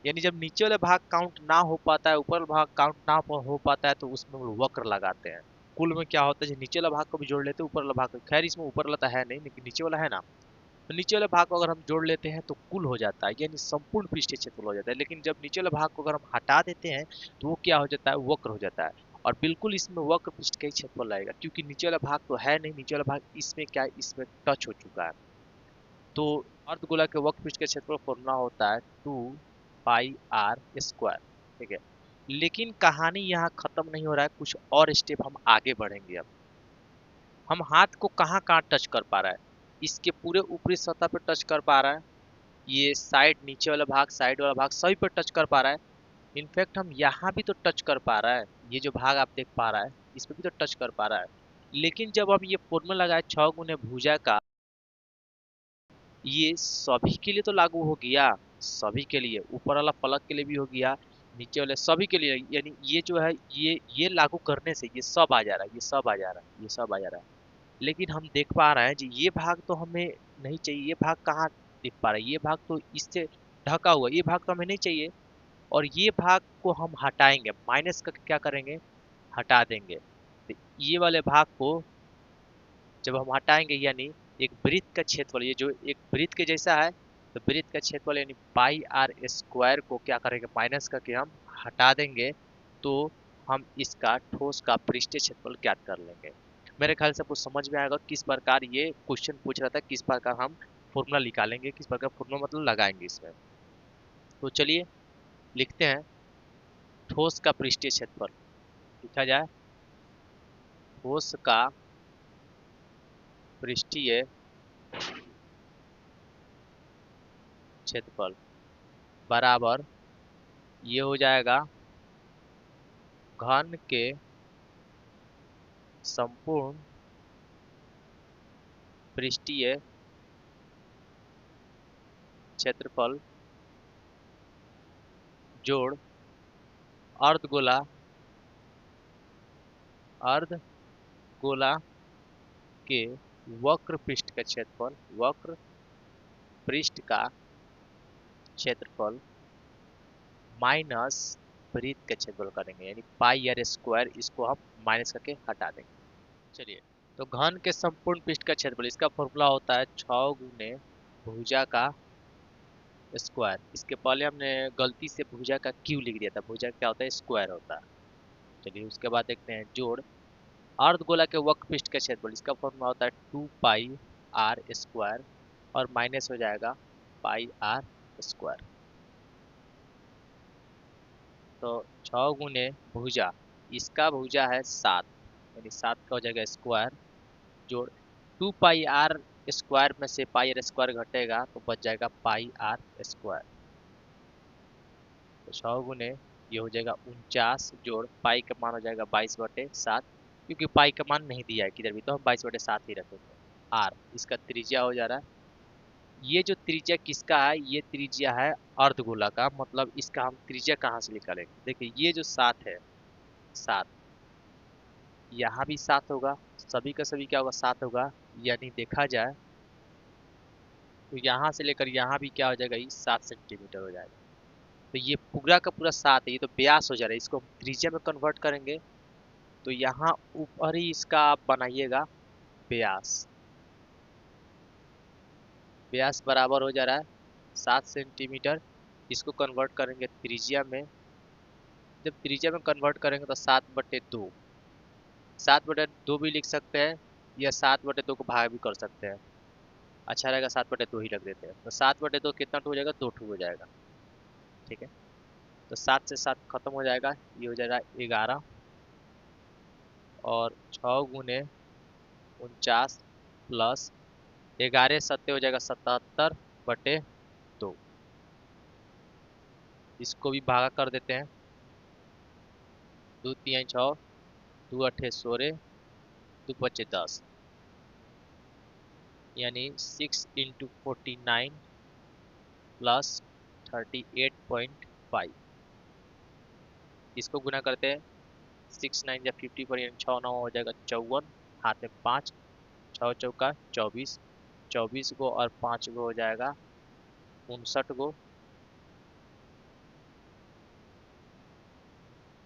यानी जब नीचे वाला भाग काउंट ना हो पाता है, ऊपर वाला भाग काउंट ना हो पाता है, तो उसमें वो वक्र लगाते हैं। कुल में क्या होता है, नीचे वाला भाग को भी जोड़ लेते हैं, ऊपर वाला भाग को, खैर इसमें ऊपर वाला तो है नहीं लेकिन नीचे वाला है ना, तो नीचे वाले भाग को अगर हम जोड़ लेते हैं तो कुल हो जाता है, यानी संपूर्ण पृष्ठीय क्षेत्रफल हो जाता है। लेकिन जब नीचे वाले भाग को अगर हम हटा देते हैं तो वो क्या हो जाता है, वक्र हो जाता है। और बिल्कुल इसमें वक्र पृष्ठ का ही क्षेत्रफल आएगा, क्योंकि नीचे वाला भाग तो है नहीं, नीचे वाला भाग इसमें क्या है, इसमें टच हो चुका है। तो अर्धगोला के वक्र पृष्ठ का क्षेत्रफल फॉर्मूला होता है 2 पाई r स्क्वायर। ठीक है, लेकिन कहानी यहाँ खत्म नहीं हो रहा है, कुछ और स्टेप हम आगे बढ़ेंगे। अब हम हाथ को कहाँ कहाँ टच कर पा रहा है, इसके पूरे ऊपरी सतह पे टच कर पा रहा है, ये साइड, नीचे वाला भाग, साइड वाला भाग सभी पर टच कर पा रहा है। इनफैक्ट हम यहाँ भी तो टच कर पा रहा है, ये जो भाग आप देख पा रहा है इस पे भी तो टच कर पा रहा है। लेकिन जब हम ये फॉर्मूला लगाए 6 गुने भुजा का, ये सभी के लिए तो लागू हो गया, सभी के लिए, ऊपर वाला फलक के लिए भी हो गया, नीचे वाले सभी के लिए, यानी ये जो है ये लागू करने से ये सब आ जा रहा है, ये सब आ जा रहा है, ये सब आ जा रहा है। लेकिन हम देख पा रहे हैं जी ये भाग तो हमें नहीं चाहिए, ये भाग कहाँ दिख पा रहा है, ये भाग तो इससे ढका हुआ, ये भाग तो हमें नहीं चाहिए। और ये भाग को हम हटाएंगे, माइनस का क्या करेंगे, हटा देंगे। तो ये वाले भाग को जब हम हटाएंगे, यानी एक वृत्त का क्षेत्रफल, ये जो एक वृत्त के जैसा है, तो वृत्त का क्षेत्रफल यानी पाई r स्क्वायर को क्या करेंगे, माइनस करके हम हटा देंगे। तो हम इसका ठोस का पृष्ठीय क्षेत्रफल ज्ञात कर लेंगे। मेरे ख्याल से आपको समझ में आएगा किस प्रकार ये क्वेश्चन पूछ रहा था, किस प्रकार हम फॉर्मूला निकालेंगे, किस प्रकार फॉर्मूला मतलब लगाएंगे इसमें। तो चलिए लिखते हैं ठोस का पृष्ठीय क्षेत्रफल। लिखा जाए ठोस का पृष्ठीय क्षेत्रफल बराबर ये हो जाएगा घन के संपूर्ण पृष्ठीय क्षेत्रफल जोड़ अर्धगोला, अर्धगोला के वक्र पृष्ठ का क्षेत्रफल, वक्र पृष्ठ का क्षेत्रफल माइनस वृत्त का क्षेत्रफल करेंगे, यानी पाई आर स्क्वायर, इसको हम माइनस करके हटा देंगे। चलिए, तो घन के संपूर्ण पृष्ठ का क्षेत्रफल, इसका फॉर्मूला होता है 6 गुने भुजा का स्क्वायर। इसके पहले हमने गलती से भुजा का क्यू लिख दिया था, भुजा क्या होता है, स्क्वायर होता है। चलिए, उसके बाद देखते हैं जोड़ अर्धगोला के वक्र पृष्ठ का क्षेत्रफल, इसका फॉर्मूला होता है 2 पाई आर स्क्वायर और माइनस हो जाएगा पाई आर स्क्वायर। तो 6 गुने भुजा, इसका भुजा है 7, यानी 7 का हो जाएगा स्क्वायर, जोड़ 2 पाई आर स्क्वायर में से पाई आर स्क्वायर घटेगा तो बच जाएगा पाई आर स्क्वायर। तो 6 गुने ये हो जाएगा 49, जोड़ पाई का मान हो जाएगा 22/7, क्योंकि पाई का मान नहीं दिया है किधर भी, तो हम 22/7 ही रखेंगे। आर इसका त्रिज्या हो जा रहा है, ये जो त्रिज्या किसका है, ये त्रिज्या है अर्धगोला का, मतलब इसका हम त्रिज्या कहाँ से निकालेंगे। देखिए ये जो 7 है, 7 यहाँ भी 7 होगा, सभी का सभी क्या होगा 7 होगा, यानी देखा जाए तो यहाँ से लेकर यहाँ भी क्या हो जाएगा, ये 7 सेंटीमीटर हो जाएगा। तो ये पूरा का पूरा 7 है, ये तो व्यास हो जा रहा है, इसको हम त्रिज्या में कन्वर्ट करेंगे तो यहाँ ऊपर ही इसका आप बनाइएगा व्यास। व्यास बराबर हो जा रहा है 7 सेंटीमीटर, इसको कन्वर्ट करेंगे त्रिज्या में। जब त्रिज्या में कन्वर्ट करेंगे तो 7/2, 7/2 भी लिख सकते हैं या 7/2 को भाग भी कर सकते हैं, अच्छा रहेगा 7/2 ही रख देते हैं। तो 7/2 कितना टू हो जाएगा, 2 टू हो जाएगा, ठीक है। तो 7 से 7 खत्म हो जाएगा, ये हो जाएगा 11 और 6 गुने 49 प्लस 11 सत्ते हो जाएगा 77/2, इसको भी भागा कर देते हैं, 2 3 6, 2 8 16, 2 5 10, यानी 6 इंटू 49 प्लस 38.5, इसको गुना करते हैं 6 9 या 50 पर, यानी 6 9 हो जाएगा 54, हाथ में 5, 6 चौका 24, 24 गो और 5 गो हो जाएगा 59 गो,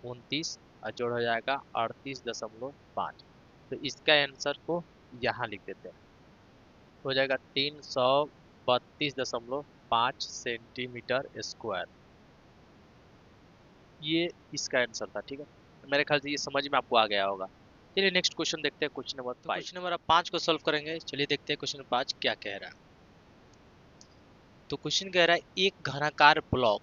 29 और जोड़ हो जाएगा 38.5। तो इसका आंसर को यहाँ लिख देते हैं, हो जाएगा 332.5 सेंटीमीटर स्क्वायर। ये इसका आंसर था, ठीक है। मेरे ख्याल से ये समझ में आपको आ गया होगा। चलिए नेक्स्ट क्वेश्चन देखते हैं, क्वेश्चन नंबर 5। क्वेश्चन नंबर 5 को सॉल्व करेंगे, चलिए देखते हैं क्वेश्चन 5 क्या कह रहा है। तो क्वेश्चन कह रहा है एक घनाकार ब्लॉक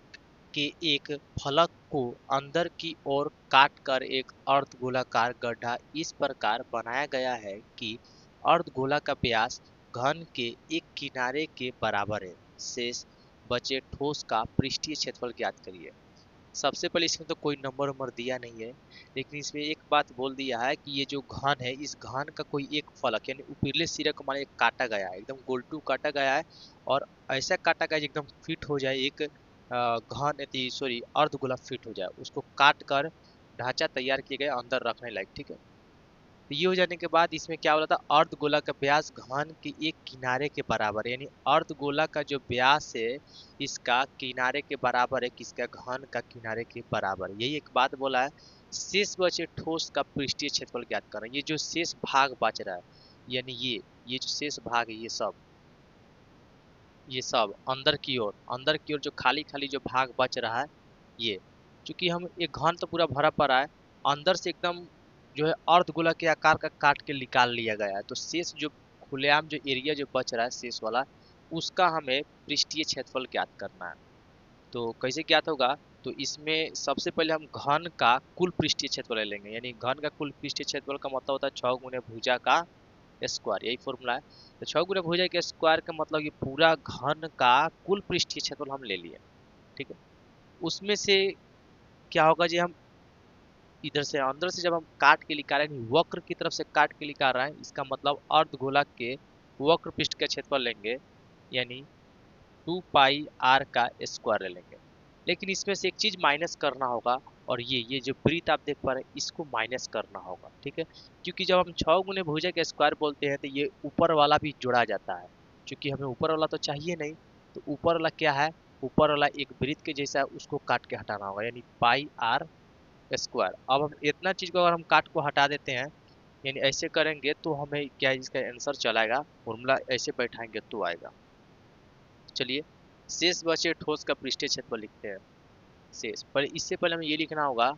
के एक फलक को अंदर की ओर काट कर एक अर्धगोलाकार गड्ढा इस प्रकार बनाया गया है कि अर्धगोला का व्यास घन के एक किनारे के बराबर है। शेष बचे ठोस का पृष्ठीय क्षेत्रफल ज्ञात करिए। सबसे पहले इसमें तो कोई नंबर दिया नहीं है, लेकिन इसमें एक बात बोल दिया है कि ये जो घन है, इस घन का कोई एक फलक यानी ऊपरले सिरे को माने काटा गया है, एकदम गोल-टू काटा गया है और ऐसा काटा गया एकदम फिट हो जाए, एक घन सॉरी अर्धगोला फिट हो जाए, उसको काट कर ढांचा तैयार किए गए अंदर रखने लायक, ठीक है। तो ये हो जाने के बाद इसमें क्या बोला था, अर्धगोला का व्यास घन के एक किनारे के बराबर है, यानी अर्धगोला का जो व्यास है इसका किनारे के बराबर है, किसका, घन का किनारे के बराबर है। यही एक बात बोला है। शेष बचे ठोस का पृष्ठीय क्षेत्रफल ज्ञात करना। ये जो शेष भाग बच रहा है, यानी ये जो शेष भाग है, ये सब अंदर की ओर जो खाली खाली जो भाग बच रहा है, ये चूंकि हम एक घन तो पूरा भरा पड़ा है, अंदर से एकदम जो है अर्धगोला के आकार का काट के निकाल लिया गया है, तो शेष जो खुलेआम जो एरिया जो बच रहा है शेष वाला, उसका हमें पृष्ठीय क्षेत्रफल ज्ञात करना है। तो कैसे ज्ञात होगा, तो इसमें सबसे पहले हम घन का कुल पृष्ठीय क्षेत्रफल ले लेंगे, यानी घन का कुल पृष्ठीय क्षेत्रफल का मतलब होता है 6 गुने भुजा का स्क्वायर, यही फॉर्मूला है। तो 6 गुना भुजा के स्क्वायर का मतलब ये पूरा घन का कुल पृष्ठीय क्षेत्रफल हम ले लिए, ठीक है। उसमें से क्या होगा जी, हम इधर से अंदर से जब हम काट के निकाल रहे हैं, वक्र की तरफ से काट के निकाल रहे हैं, इसका मतलब अर्धगोला के वक्र पृष्ठ का क्षेत्रफल लेंगे, यानी 2 पाई आर का स्क्वायर ले लेंगे। लेकिन इसमें से एक चीज माइनस करना होगा, और ये जो वृत्त आप देख पा रहे हैं इसको माइनस करना होगा, ठीक है। क्योंकि जब हम 6 गुने भुजा के स्क्वायर बोलते हैं तो ये ऊपर वाला भी जोड़ा जाता है, क्योंकि हमें ऊपर वाला तो चाहिए नहीं, तो ऊपर वाला क्या है, ऊपर वाला एक वृत्त के जैसा है उसको काट के हटाना होगा, यानी पाई आर स्क्वायर। अब हम इतना चीज को अगर हम काट को हटा देते हैं, यानी ऐसे करेंगे तो हमें क्या इसका आंसर चलाएगा, फॉर्मूला ऐसे बैठाएंगे तो आएगा। चलिए शेष बचे ठोस का पृष्ठीय क्षेत्रफल लिखते हैं। शेष पर इससे पहले हमें ये लिखना होगा,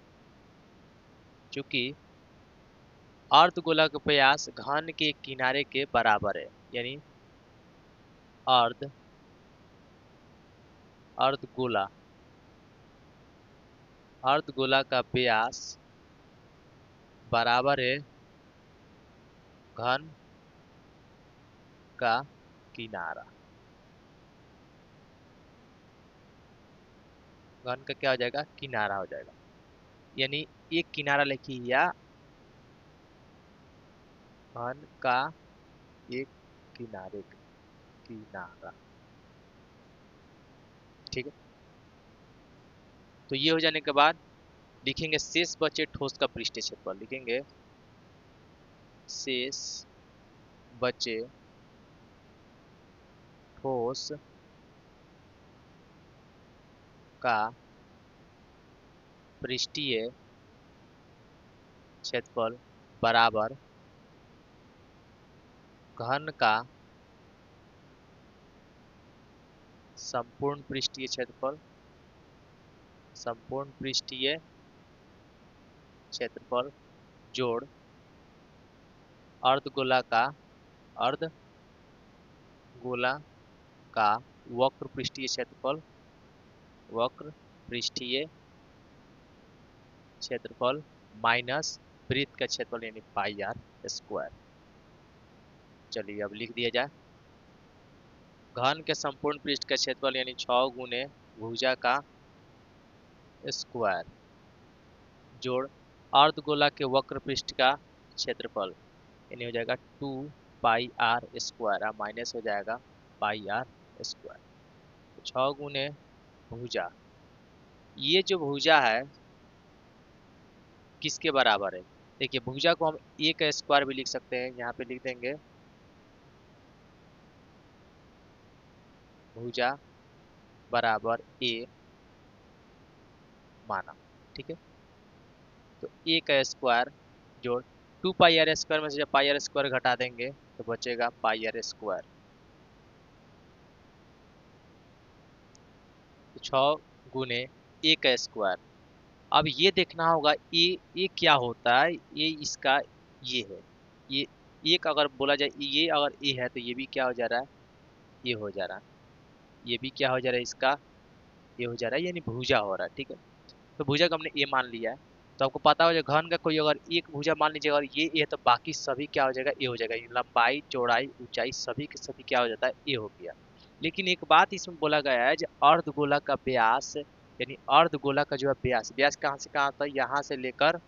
चूंकि अर्धगोलक व्यास घन के किनारे के बराबर है, यानी अर्ध अर्धगोला अर्धगोला का व्यास बराबर है घन का किनारा। घन का क्या हो जाएगा, किनारा हो जाएगा, यानी एक किनारा लिखिए या घन का एक किनारे का किनारा। ठीक है, तो ये हो जाने के बाद लिखेंगे शेष बचे ठोस का पृष्ठीय क्षेत्रफल। लिखेंगे शेष बचे ठोस का पृष्ठीय क्षेत्रफल बराबर घन का संपूर्ण पृष्ठीय क्षेत्रफल, संपूर्ण पृष्ठीय क्षेत्रफल जोड़ अर्धगोला का वक्र पृष्ठीय क्षेत्रफल, वक्र पृष्ठीय क्षेत्रफल माइनस वृत्त का क्षेत्रफल यानी पाई आर स्क्वायर। चलिए अब लिख दिया जाए, घन के संपूर्ण पृष्ठ का क्षेत्रफल यानी 6 गुने भुजा का स्क्वायर जोड़ अर्धगोला के वक्र पृष्ठ का क्षेत्रफल, यानी हो जाएगा 2 पाई आर स्क्वायर, माइनस हो जाएगा पाई आर स्क्वायर। 6 गुने भुजा, ये जो भुजा है किसके बराबर है, देखिए भुजा को हम ए का स्क्वायर भी लिख सकते हैं, यहाँ पे लिख देंगे भुजा बराबर ए माना। ठीक है, तो ए का स्क्वायर जोड़ 2 पाई आर स्क्वायर में से जब पाई आर स्क्वायर घटा देंगे तो बचेगा पाई आर स्क्वायर। तो 6 गुने ए का स्क्वायर। अब ये देखना होगा ए क्या होता है, ये इसका ये है, ये एक अगर बोला जाए ये अगर ए है तो ये भी क्या हो जा रहा है, ये हो जा रहा है, ये भी क्या हो जा रहा है इसका, ये हो जा रहा है, यानी भुजा हो रहा है। ठीक है, तो भुजा का हमने ए मान लिया है, तो आपको पता हो जाए घन का कोई अगर एक भुजा मान लीजिएगा और ये है तो बाकी सभी क्या हो जाएगा, ए हो जाएगा, लंबाई चौड़ाई ऊंचाई सभी के सभी क्या हो जाता है, ए हो गया। लेकिन एक बात इसमें बोला गया है, जो अर्धगोला का व्यास यानी अर्धगोला का जो है व्यास, व्यास कहाँ से कहाँ आता है, यहाँ से लेकर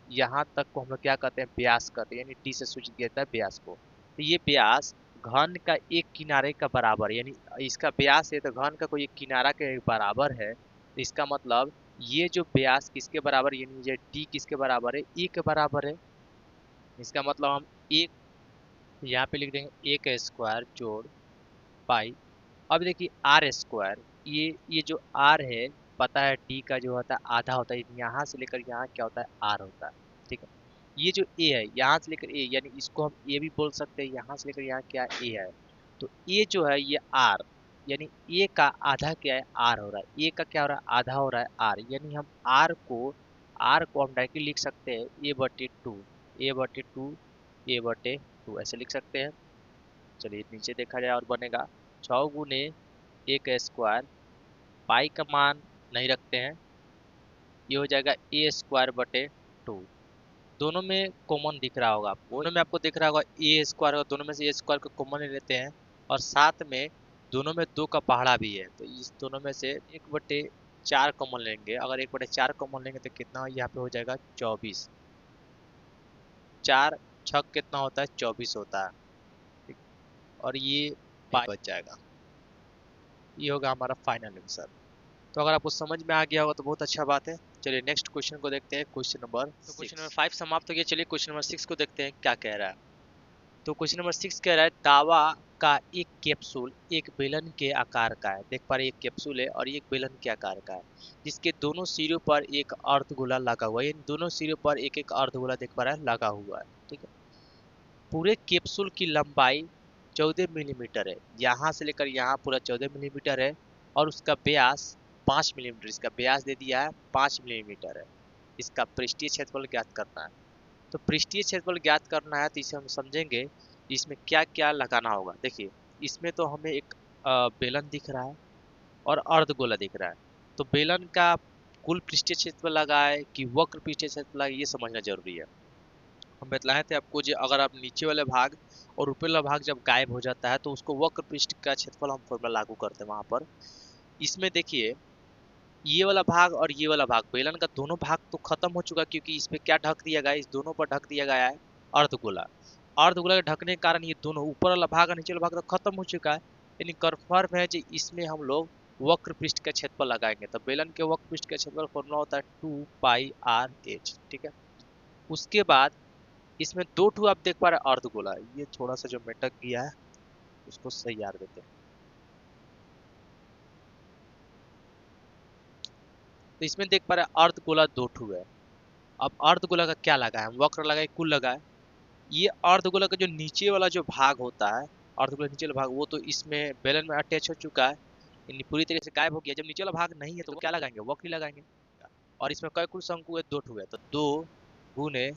यहाँ तक को हम लोग क्या कहते हैं, व्यास कहते हैं, यानी डी से सूचित किया जाता है व्यास को। तो ये व्यास घन का एक किनारे का बराबर, यानी इसका व्यास है तो घन का कोई एक किनारा के बराबर है, तो इसका मतलब ये जो व्यास किसके बराबर, यानी ये डी किसके बराबर है, ए के बराबर है। इसका मतलब हम एक यहाँ पे लिख देंगे ए का स्क्वायर जोड़ पाई। अब देखिए आर स्क्वायर, ये जो आर है पता है डी का जो होता है आधा होता है, यहाँ से लेकर यहाँ क्या होता है आर होता है। ठीक है, ये जो ए है यहाँ से लेकर ए, यानी इसको हम ए भी बोल सकते हैं, यहाँ से लेकर यहाँ क्या ए है, तो ए जो है ये आर, यानी ए का आधा क्या है आर हो रहा है, ए का क्या हो रहा है आधा हो रहा है आर, यानी हम आर को हम डायरेक्टली लिख सकते हैं ए बटे टू, ए बटे टू, ए बटे टू ऐसे लिख सकते हैं। चलिए नीचे देखा जाए और बनेगा 6 गुने ए का स्क्वायर, पाई का मान नहीं रखते हैं, ये हो जाएगा ए स्क्वायर बटे टू। दोनों में कॉमन दिख रहा होगा आपको, दोनों में आपको दिख रहा होगा ए स्क्वायर, दोनों में से ए स्क्वायर को कॉमन ले लेते हैं और साथ में दोनों में 2 का पहाड़ा भी है, तो इस दोनों में से 1/4 कॉमन लेंगे, अगर 1/4 कॉमन लेंगे तो कितना यहाँ पे हो जाएगा 24, 4 छक कितना होता है 24 होता है। ठीक, और ये पाई बच जाएगा, ये होगा हमारा फाइनल आंसर। तो अगर आपको समझ में आ गया होगा तो बहुत अच्छा बात है। चलिए नेक्स्ट क्वेश्चन को देखते हैं, क्वेश्चन नंबर, तो क्वेश्चन नंबर 5 समाप्त हो गया। चलिए क्वेश्चन नंबर 6 को देखते हैं क्या कह रहा है। तो क्वेश्चन नंबर 6 कह रहा है दावा का एक कैप्सूल एक बेलन के आकार का है। देख पा रहे एक कैप्सूल है और एक बेलन के आकार का है, जिसके दोनों सिरों पर एक अर्धगोला लगा हुआ है। इन दोनों सिरों पर एक एक अर्धगोला देख पा रहा है लगा हुआ है। ठीक है, पूरे कैप्सूल की लंबाई 14 मिलीमीटर है। यहाँ से लेकर यहाँ पूरा 14 मिलीमीटर है और उसका व्यास 5 मिलीमीटर, इसका व्यास दे दिया है 5 मिलीमीटर है। इसका पृष्ठीय क्षेत्रफल ज्ञात करना है। तो पृष्ठीय क्षेत्रफल ज्ञात करना है तो इसे हम समझेंगे इसमें क्या क्या लगाना होगा। देखिए, इसमें तो हमें एक बेलन दिख रहा है और अर्धगोला दिख रहा है। तो बेलन का कुल पृष्ठीय क्षेत्रफल लगा है कि वक्र पृष्ठीय क्षेत्रफल लगा है, ये समझना जरूरी है। हम बतलाए थे आपको जो अगर आप नीचे वाले भाग और ऊपर वाला भाग जब गायब हो जाता है तो उसको वक्र पृष्ठ का क्षेत्रफल हम फॉर्मूला लागू करते हैं वहां पर। इसमें देखिए, ये वाला भाग और ये वाला भाग बेलन का दोनों भाग तो खत्म हो चुका, क्योंकि इस पे क्या ढक दिया गया है, इस दोनों पर ढक दिया गया है अर्धगोला। अर्धगोला के ढकने के कारण ये दोनों ऊपर वाला भाग और नीचे वाला भाग तो खत्म हो चुका है, यानी कन्फर्म है कि इसमें हम लोग वक्र पृष्ठ का क्षेत्रफल लगाएंगे। तो बेलन के वक्र पृष्ठ का क्षेत्रफल फॉर्मूला होता है 2πr/h। ठीक है, उसके बाद इसमें दो ठू आप देख पा रहे हैं अर्धगोला, ये थोड़ा सा जो मेटक गया है उसको सही यार देते हैं। तो इसमें देख पा रहे हैं अर्धगोला दो ठू है। अब अर्धगोला का क्या लगा है, वक्र लगाए कुल लगा है। ये अर्धगोला का जो नीचे वाला जो भाग होता है, अर्धगोला नीचे वाला भाग, वो तो इसमें बेलन में अटैच हो चुका है, यानी पूरी तरह से गायब हो गया। जब नीचे वाला भाग नहीं है तो क्या लगाएंगे, वक्र ही लगाएंगे। और इसमें कई कुल शंकु है, दो ठू है, तो 2 गुने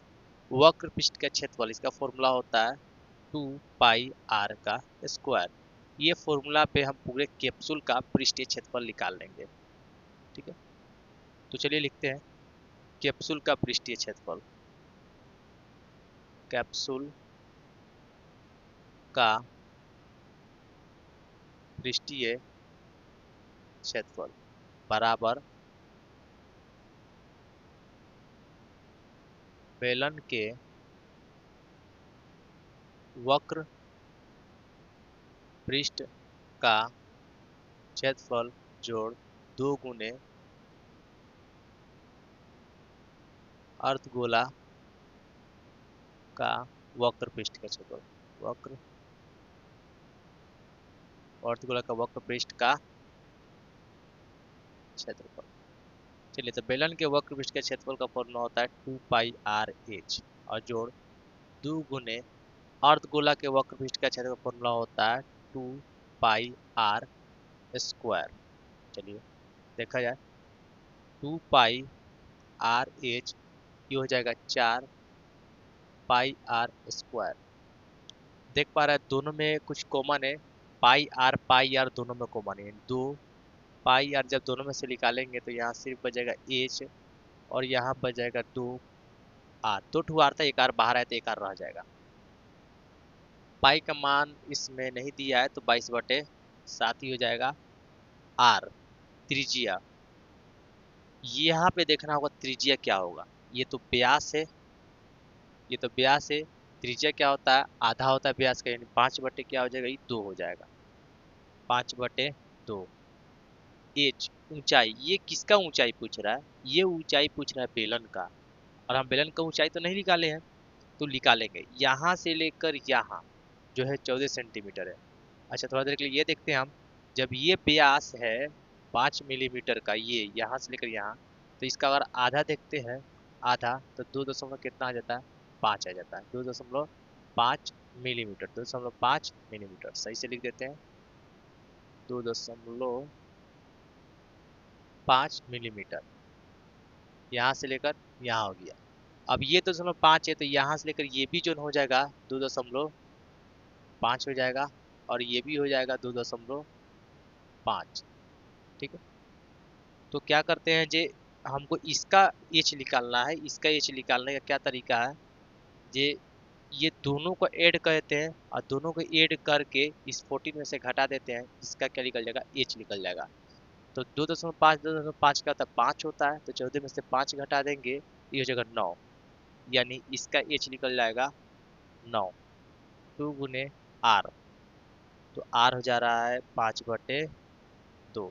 वक्र पृष्ठ का क्षेत्रफल, इसका फॉर्मूला होता है 2πr का स्क्वायर। ये फॉर्मूला पे हम पूरे कैप्सूल का पृष्ठीय क्षेत्रफल निकाल लेंगे। ठीक है, तो चलिए लिखते हैं कैप्सूल का पृष्ठीय क्षेत्रफल। कैप्सूल का पृष्ठीय क्षेत्रफल बराबर बेलन के वक्र पृष्ठ का क्षेत्रफल जोड़ 2 गुने अर्धगोला का वक्र पृष्ठ का क्षेत्रफल। वक्र अर्धगोला का वक्र पृष्ठ का क्षेत्रफल। चलिए, तो बेलन के वक्र पृष्ठ के क्षेत्रफल का फॉर्मूला होता है 2πr/h और जोड़ 2 गुने अर्धगोला के वक्र पृष्ठ का क्षेत्रफल का फॉर्मूला होता है 2πr²। चलिए देखा जाए, 2πr/h ये हो जाएगा 4πr²। देख पा रहा है दोनों में कुछ कॉमन है, पाई आर दोनों में कॉमन है। 2πr जब दोनों में से निकालेंगे तो यहाँ सिर्फ बचेगा h और यहाँ बच जाएगा 2r। दो ठू आर था, एक आर बाहर आया तो एक आर रह जाएगा। पाई का मान इसमें नहीं दिया है तो 22/7 ही हो जाएगा। आर त्रिज्या, यहाँ पे देखना होगा त्रिज्या क्या होगा। ये तो व्यास है, ये तो व्यास है। त्रिज्या क्या होता है, आधा होता है व्यास का, यानी 5 बटे क्या हो जाएगा, ये 2 हो जाएगा। 5/2। एच ऊंचाई, ये किसका ऊंचाई पूछ रहा है, ये ऊंचाई पूछ रहा है बेलन का, और हम बेलन का ऊंचाई तो नहीं निकाले हैं, तो निकालेंगे। यहाँ से लेकर यहाँ जो है 14 सेंटीमीटर है। अच्छा, थोड़ा देर के लिए ये देखते हैं हम, जब ये व्यास है 5 मिलीमीटर का, ये यहाँ से लेकर यहाँ, तो इसका अगर आधा देखते हैं, आधा तो 2 दशमलव कितना आ जाता है, 5 आ जाता है। 2.5 मिलीमीटर, 2.5 मिलीमीटर सही से लिख देते हैं। 2.5 मिलीमीटर यहाँ से लेकर यहाँ हो गया। अब ये 2.5 है तो यहाँ से लेकर ये भी जो हो जाएगा 2.5 हो जाएगा, और ये भी हो जाएगा 2.5। ठीक है, तो क्या करते हैं जे, हमको इसका एच निकालना है। इसका एच निकालने का क्या तरीका है जे, ये दोनों को ऐड करते हैं और दोनों को ऐड करके इस 14 में से घटा देते हैं, इसका क्या निकल जाएगा, एच निकल जाएगा। तो 2.5 का होता है 5 होता है, तो 14 में से 5 घटा देंगे, ये हो जाएगा 9, यानी इसका एच निकल जाएगा 9। 2 गुने आर, तो आर हो जा रहा है 5/2।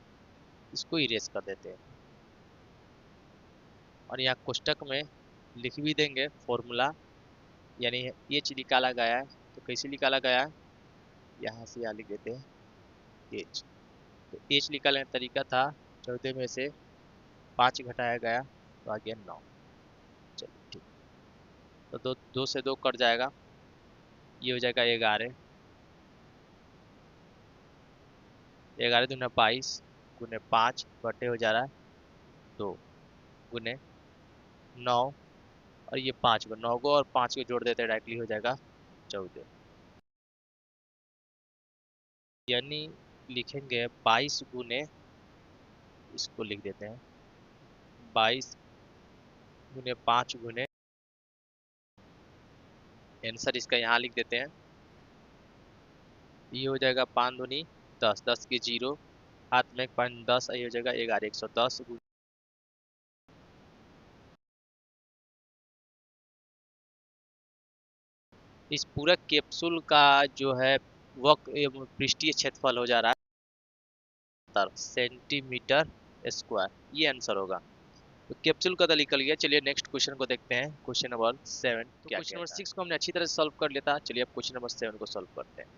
इसको इरेज कर देते हैं और यहाँ कोष्टक में लिख भी देंगे फॉर्मूला, यानी एच निकाला गया है। तो कैसे निकाला गया है, यहाँ से यहाँ लिख देते हैं एच। तो एच निकालने का तरीका था 14 में से 5 घटाया गया तो आ गया 9। चलिए ठीक। तो दो दो से 2 कट जाएगा, ये हो जाएगा 11। 11 दूना 22 गुने 5 बटे हो जा रहा है 2 गुने 9, और ये 5 को 9 को और 5 को जोड़ देते हैं डायरेक्टली हो जाएगा 14। यानी लिखेंगे 22 गुने, इसको लिख देते हैं 22 गुने 5 गुने, आंसर इसका यहाँ लिख देते हैं। ये हो जाएगा 5 दूनी 10, 10 की 0, हाथ में 5 10, ये हो जाएगा 11, 110। इस पूरा कैप्सूल का जो है वक्र पृष्ठीय क्षेत्रफल हो जा रहा है सेंटीमीटर स्क्वायर, ये आंसर होगा। तो कैप्सूल का तो निकल गया। चलिए नेक्स्ट क्वेश्चन को देखते हैं, क्वेश्चन नंबर 7। तो क्वेश्चन नंबर 6 को हमने अच्छी तरह से सॉल्व कर लिया था, चलिए अब क्वेश्चन नंबर 7 को सॉल्व करते हैं।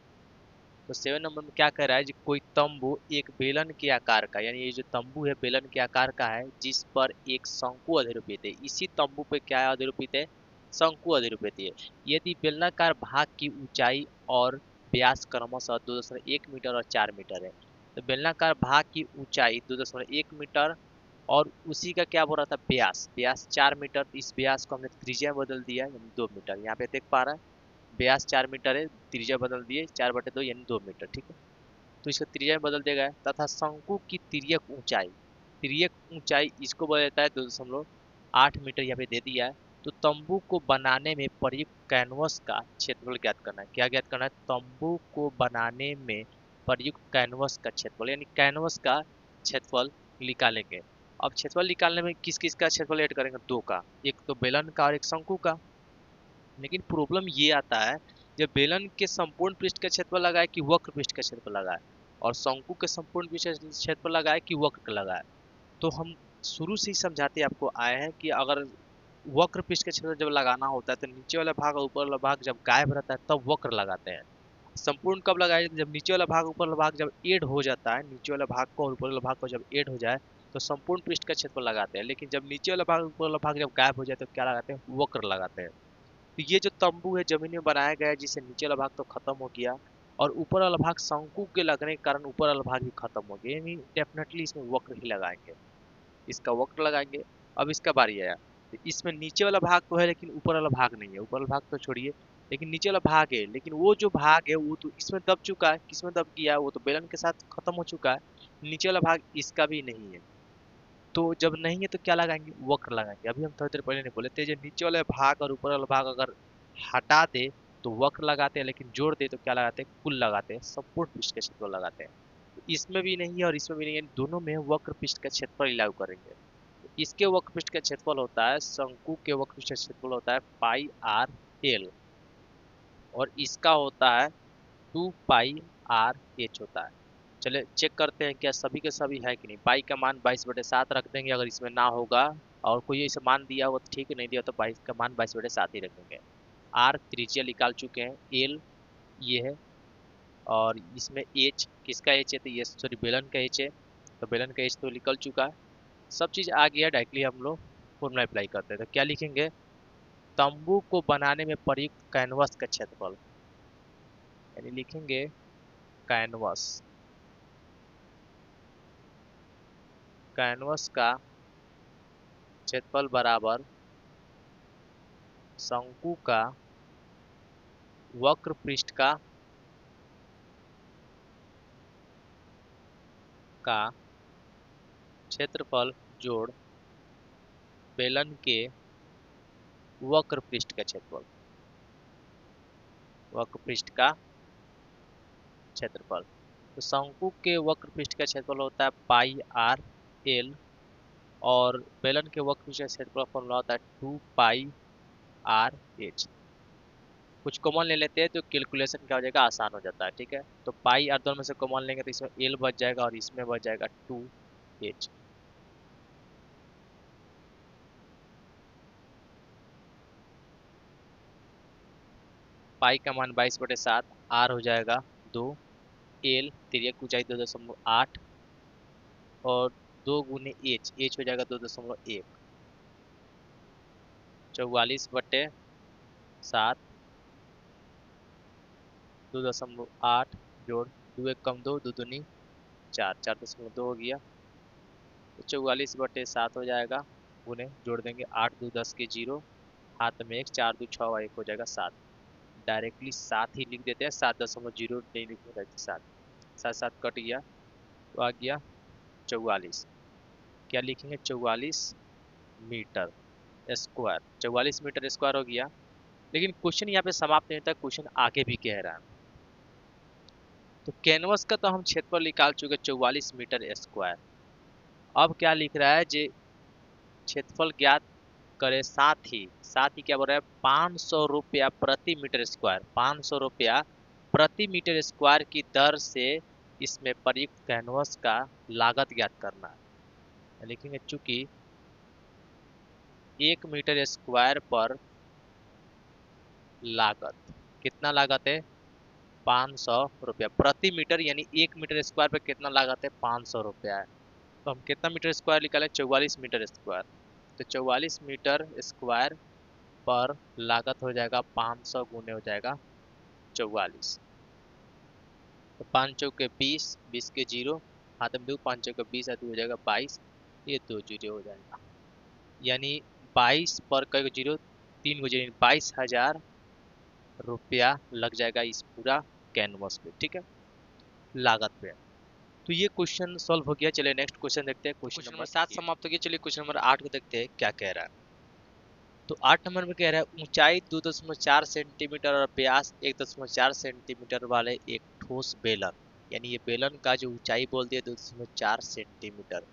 तो 7 नंबर में क्या कह रहा है जी, कोई तंबू एक बेलन के आकार का, यानी ये जो तंबू है बेलन के आकार का है, जिस पर एक शंकु अधिरोपित है। इसी तंबू पे क्या अधिरोपित है, शंकु अधिरोपित है। यदि बेलनाकार भाग की ऊंचाई और व्यास क्रमशः 2.1 मीटर और 4 मीटर है। तो बेलनाकार भाग की ऊंचाई 2.1 मीटर और उसी का क्या बोल रहा था, व्यास, व्यास 4 मीटर। इस व्यास को हमने त्रिज्या बदल दिया यानी 2 मीटर, यहाँ पे देख पा रहा है व्यास 4 मीटर है, त्रिज्या बदल दिए 4/2 यानी 2 मीटर, ठीक है। तो इसका त्रिज्या बदल दिया गया है। तथा शंकु की तिर्यक ऊंचाई, तिर्यक ऊंचाई इसको बोला जाता है 2.8 मीटर, यहाँ पे दे दिया है। तो तंबू को बनाने में प्रयुक्त कैनवस का क्षेत्रफल ज्ञात करना है। क्या ज्ञात करना है, तंबू को बनाने में प्रयुक्त कैनवस का क्षेत्रफल, यानी कैनवस का क्षेत्रफल निकालेंगे। अब क्षेत्रफल निकालने में किस किस का क्षेत्रफल ऐड करेंगे, दो का, एक तो बेलन का और एक शंकु का। लेकिन प्रॉब्लम ये आता है जब बेलन के संपूर्ण पृष्ठ का क्षेत्रफल लगाए कि वक्र पृष्ठ का क्षेत्रफल लगाए, और शंकु के संपूर्ण पृष्ठ का क्षेत्रफल लगाए कि वक्र का लगाए। तो हम शुरू से ही समझाते आपको आए हैं कि अगर वक्र पृष्ठ का क्षेत्रफल जब लगाना होता है तो नीचे वाला भाग और ऊपर वाला भाग जब गायब रहता है तब वक्र लगाते हैं। संपूर्ण कब लगाए, जब नीचे वाला भाग ऊपर वाला भाग जब ऐड हो जाता है, नीचे वाला भाग को और ऊपर वाला भाग को जब ऐड हो जाए तो संपूर्ण पृष्ठ का क्षेत्रफल लगाते हैं। लेकिन जब नीचे वाला भाग ऊपर वाला भाग जब गायब हो जाए तो क्या लगाते हैं, वक्र लगाते हैं। तो ये जो तंबू है जमीन में बनाया गया है, जिससे नीचे वाला भाग तो खत्म हो गया और ऊपर वाला भाग शंकु के लगने के कारण ऊपर वाला भाग भी खत्म हो गया, यानी डेफिनेटली इसमें वक्र ही लगाएंगे, इसका वक्र लगाएंगे। अब इसका बारी आया, तो इसमें नीचे वाला भाग तो है लेकिन ऊपर वाला भाग नहीं है, ऊपर वाला भाग तो छोड़िए, लेकिन नीचे वाला भाग है, लेकिन वो जो भाग है वो तो इसमें दब चुका है। किसमें दब गया, वो तो बेलन के साथ खत्म हो चुका है। नीचे वाला भाग इसका भी नहीं है, तो जब नहीं है तो क्या लगाएंगे, वक्र लगाएंगे। अभी हम थोड़ी देर पहले नहीं बोले थे, जो नीचे वाले भाग और ऊपर वाला भाग अगर हटा दे तो वक्र लगाते हैं, लेकिन जोड़ दे तो क्या लगाते हैं, कुल लगाते हैं, संपूर्ण पृष्ठ का क्षेत्रफल लगाते हैं। तो इसमें भी नहीं है और इसमें भी नहीं है, दोनों में वक्र पृष्ठ का क्षेत्रफल लागू करेंगे। तो इसके वक्र पृष्ठ का क्षेत्रफल होता है, शंकु के वक्र पृष्ठ का क्षेत्रफल होता है पाई आर एल, और इसका होता है 2 पाई आर एच होता है। चले चेक करते हैं क्या सभी के सभी है कि नहीं। पाई का मान 22/7 रख देंगे अगर इसमें ना होगा, और कोई ऐसे मान दिया हो तो ठीक है, नहीं दिया तो 22 का मान 22/7 ही रखेंगे। आर त्रिज्या निकाल चुके हैं, एल ये है, और इसमें एच, किसका एच है, तो ये सॉरी बेलन का एच है, तो बेलन का एच तो निकल चुका है। सब चीज आ गया, डायरेक्टली हम लोग फॉर्मूला अप्लाई करते हैं। तो क्या लिखेंगे, तंबू को बनाने में प्रयुक्त कैनवस का क्षेत्रफल, यानी लिखेंगे कैनवस, कैनवस का क्षेत्रफल बराबर शंकु का वक्र पृष्ठ का क्षेत्रफल जोड़ बेलन के वक्र पृष्ठ का क्षेत्रफल, वक्र पृष्ठ का क्षेत्रफल। तो शंकु के वक्र पृष्ठ का क्षेत्रफल होता है पाई आर एल, और बेलन के वक्र पृष्ठ का क्षेत्रफल फॉर्मूला होता है 2 पाई आर एच। कुछ कॉमन ले लेते हैं तो कैलकुलेशन क्या हो जाएगा, आसान हो जाता है, ठीक है। तो पाई आर दोनों में से कॉमन लेंगे तो इसमें एल बच जाएगा और इसमें बच जाएगा 2 एच। पाई का मान 22/7, आर हो जाएगा 2, एल तिर्यक की ऊंचाई 2.8 और 2 गुने एच, एच हो जाएगा 2.1, 44/7, 2.8 जोड़ 2 एक कम 2, 2 दूनी 4, 4.2 हो गया, तो 44/7 हो जाएगा, गुने जोड़ देंगे 8 2 10 के 0, हाथ में 1, 4 2 6 और 1 हो जाएगा 7, डायरेक्टली 7 ही लिख देते हैं, 7.0 नहीं लिखना, 7, 7 7 कट गया तो आ गया 44, क्या लिखेंगे 44 मीटर स्क्वायर, 44 मीटर स्क्वायर हो गया। लेकिन क्वेश्चन यहाँ पे समाप्त नहीं होता, क्वेश्चन आगे भी कह रहा है। तो कैनवस का तो हम क्षेत्रफल निकाल चुके 44 मीटर स्क्वायर। अब क्या लिख रहा है, जे क्षेत्रफल ज्ञात करे, साथ ही क्या बोल रहा है, 500 रुपया प्रति मीटर स्क्वायर, 500 रुपया प्रति मीटर स्क्वायर की दर से इसमें प्रयुक्त कैनवस का लागत ज्ञात करना है। लिखेंगे चूंकि 1 मीटर स्क्वायर पर लागत, कितना लागत है 500 रुपया प्रति मीटर, यानी 1 मीटर स्क्वायर पर कितना लागत है 500 रुपया है। तो हम कितना मीटर स्क्वायर निकालें, 44 मीटर स्क्वायर, तो 44 मीटर स्क्वायर पर लागत हो जाएगा 500 गुने हो जाएगा 44, तो 5 चौके 20, 20 के 0, हाथ में 2, 5 चौके 20 हो जाएगा 22, ये 2 जीरो हो जाएगा, यानी 22 पर कई जीरो, 3 को जीरो, 22,000 रुपया लग जाएगा इस पूरा कैनवस पे, ठीक है, लागत पे। तो ये क्वेश्चन सॉल्व हो गया। चलिए नेक्स्ट क्वेश्चन देखते हैं, क्वेश्चन नंबर 7 समाप्त हो गया। चलिए क्वेश्चन नंबर 8 को देखते हैं क्या कह रहा है। तो 8 नंबर में कह रहा है, ऊंचाई 2.4 सेंटीमीटर और व्यास 1.4 सेंटीमीटर वाले एक ठोस बेलन, यानी ये बेलन का जो ऊंचाई बोल दिया 2.4 सेंटीमीटर,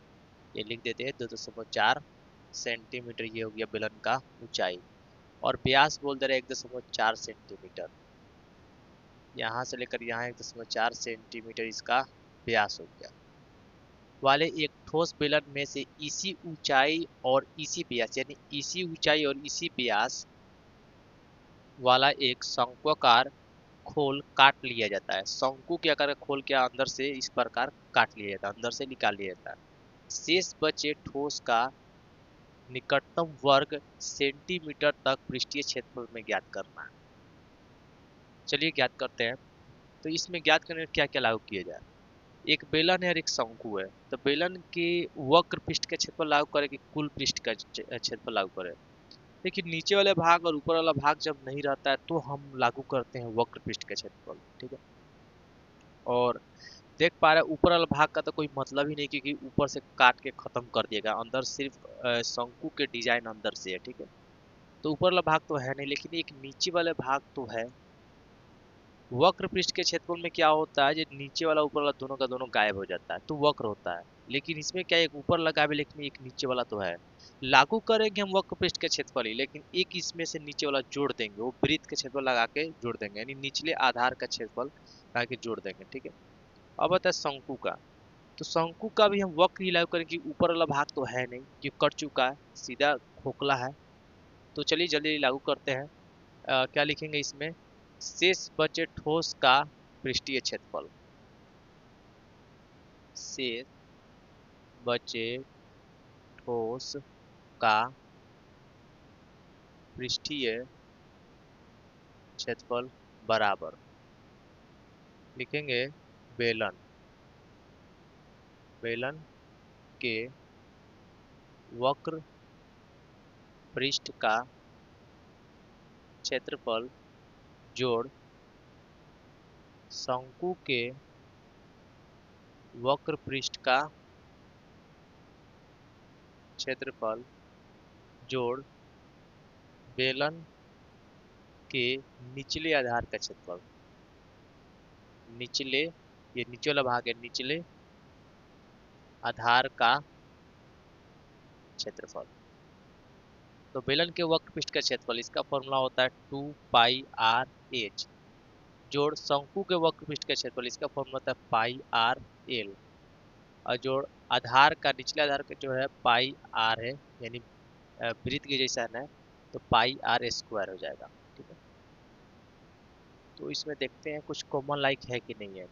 ये लिख देते हैं 2.4 सेंटीमीटर, ये हो गया बेलन का ऊंचाई, और व्यास बोल दे रहे 1.4 सेंटीमीटर, यहाँ से लेकर यहाँ 1.4 सेंटीमीटर इसका व्यास हो गया, वाले एक ठोस बेलन में से इसी ऊंचाई और इसी व्यास, यानी इसी ऊंचाई और इसी व्यास वाला एक शंक्वाकार खोल काट लिया जाता है। शंकु के आकार का खोल क्या अंदर से इस प्रकार काट लिया जाता है, अंदर से निकाल लिया जाता है। शेष बचे ठोस का निकटतम वर्ग सेंटीमीटर तक पृष्ठीय क्षेत्रफल में ज्ञात करना है। चलिए ज्ञात करते हैं। तो इसमें ज्ञात करने में क्या क्या लागू किया जाए, एक बेलन है और एक शंकु है, तो बेलन के वक्र पृष्ठ का क्षेत्रफल लागू करे कि कुल पृष्ठ का क्षेत्रफल लागू करे। लेकिन नीचे वाले भाग और ऊपर वाला भाग जब नहीं रहता है तो हम लागू करते हैं वक्र पृष्ठ का क्षेत्रफल, ठीक है। और देख पा रहे हैं ऊपर वाला भाग का तो कोई मतलब ही नहीं, क्योंकि ऊपर से काट के खत्म कर दिएगा, अंदर सिर्फ शंकु के डिजाइन अंदर से है, ठीक है। तो ऊपर वाला भाग तो है नहीं, लेकिन एक नीचे वाले भाग तो है। वक्र पृष्ठ के क्षेत्रफल में क्या होता है, जो नीचे वाला ऊपर वाला दोनों का दोनों गायब हो जाता है तो वक्र होता है। लेकिन इसमें क्या, एक ऊपर वाला गायब है लेकिन एक नीचे वाला तो है। लागू करेंगे हम वक्र पृष्ठ के क्षेत्रफल ही, लेकिन एक इसमें से नीचे वाला जोड़ देंगे, वो वृत्त के क्षेत्रफल लगा के जोड़ देंगे, यानी निचले आधार का क्षेत्रफल लगा के जोड़ देंगे, ठीक है। अब आता है शंकु का। तो शंकु का भी हम वक्र ही लागू करेंगे, ऊपर वाला भाग तो है नहीं, कि कट चुका है, सीधा खोखला है। तो चलिए जल्दी लागू करते हैं। क्या लिखेंगे इसमें, शेष बचे ठोस का पृष्ठीय क्षेत्रफल, शेष बचे ठोस का पृष्ठीय क्षेत्रफल बराबर, लिखेंगे बेलन, बेलन के वक्र पृष्ठ का क्षेत्रफल जोड़ शंकु के वक्र पृष्ठ का क्षेत्रफल जोड़ बेलन के निचले आधार का क्षेत्रफल, निचले, ये नीचे वाला भाग है, निचले आधार का क्षेत्रफल। तो बेलन के वक्र पृष्ठ का क्षेत्रफल, इसका फॉर्मूला होता है 2πr/h, जोड़ शंकु के वक्र पृष्ठ का क्षेत्रफल, इसका फॉर्मूला होता है πr/l, और जोड़ आधार का, निचले आधार का जो है πr है, यानी वृत्त के जैसा है, तो πr² हो जाएगा, ठीक है। तो इसमें देखते हैं कुछ कॉमन लाइक है कि नहीं है।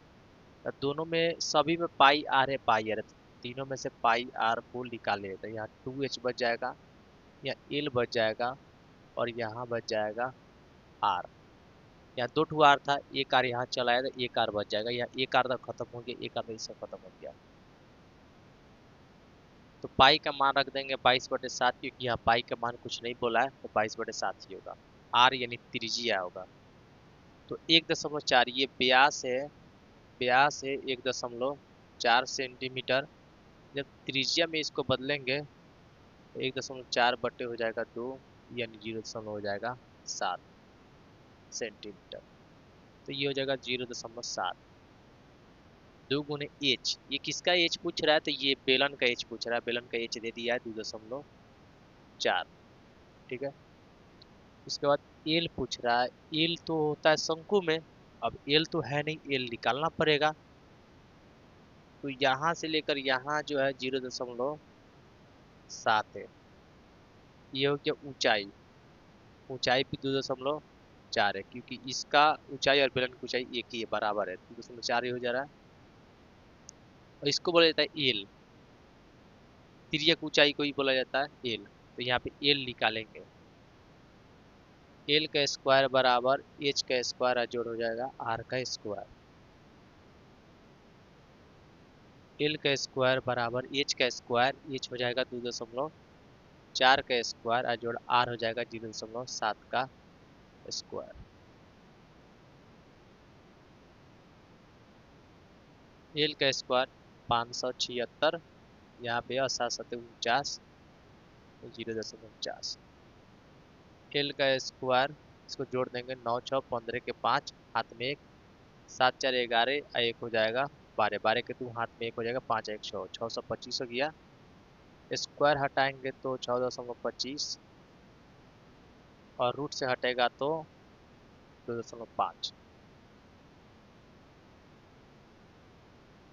तो दोनों में सभी में पाई आर है, पाई आर है, तो तीनों में से पाई आर को निकाले तो यहाँ 2h बच जाएगा, यहाँ एल बच जाएगा, और यहाँ बच जाएगा आर। यहाँ दो ठू आर था, एक आर यहाँ चला आया तो एक आर बच जाएगा, यहाँ एक आर तो खत्म हो गया, एक आर तो इससे खत्म हो गया। तो पाई का मान रख देंगे 22/7, क्योंकि यहाँ पाई का मान कुछ नहीं बोला है तो 22/7 ही होगा। आर यानी त्रिज्या होगा। तो 1.4 ये व्यास है, व्यास है 1.4 सेंटीमीटर। जब त्रिज्या में इसको बदलेंगे तो 1.4 बटे हो जाएगा 2, यानी 0 हो जाएगा 7 सेंटीमीटर। तो ये हो जाएगा 0.7। 2 गुने एच, ये किसका एच पूछ रहा है, तो ये बेलन का एच पूछ रहा है, बेलन का एच दे दिया है 2.4। ठीक है। उसके बाद एल पूछ रहा है, एल तो होता है शंकु में, अब एल तो है नहीं, एल निकालना पड़ेगा। तो यहाँ से लेकर यहाँ जो है 0.7 है। ये हो गया ऊंचाई, ऊंचाई भी 2.4 है, क्योंकि इसका ऊंचाई और बेलन की ऊंचाई एक ही है, बराबर है, 2.4 ही हो जा रहा है। और इसको बोला जाता है एल, तिर्यक ऊंचाई को ही बोला जाता है एल। तो यहाँ पे एल निकालेंगे, एल का स्क्वायर बराबर एच का स्क्वायर जोड़ हो जाएगा आर का स्क्वायर। एल का स्क्वायर बराबर एच का स्क्वायर, एच हो जाएगा 2.4 का स्क्वायर जोड़ आर हो जाएगा 0.7 का स्क्वायर। एल का स्क्वायर 576, यहाँ पे 7 7 49, 0.49। एल का स्क्वायर इसको जोड़ देंगे, 9 6 15 के 5, हाथ में एक, 7 4 11, एक हो जाएगा 12, 12 के 2 हाथ में एक हो जाएगा, 5 1 6, 625 हो गया। स्क्वायर हटाएंगे तो 14.25, और रूट से हटेगा तो 2.5।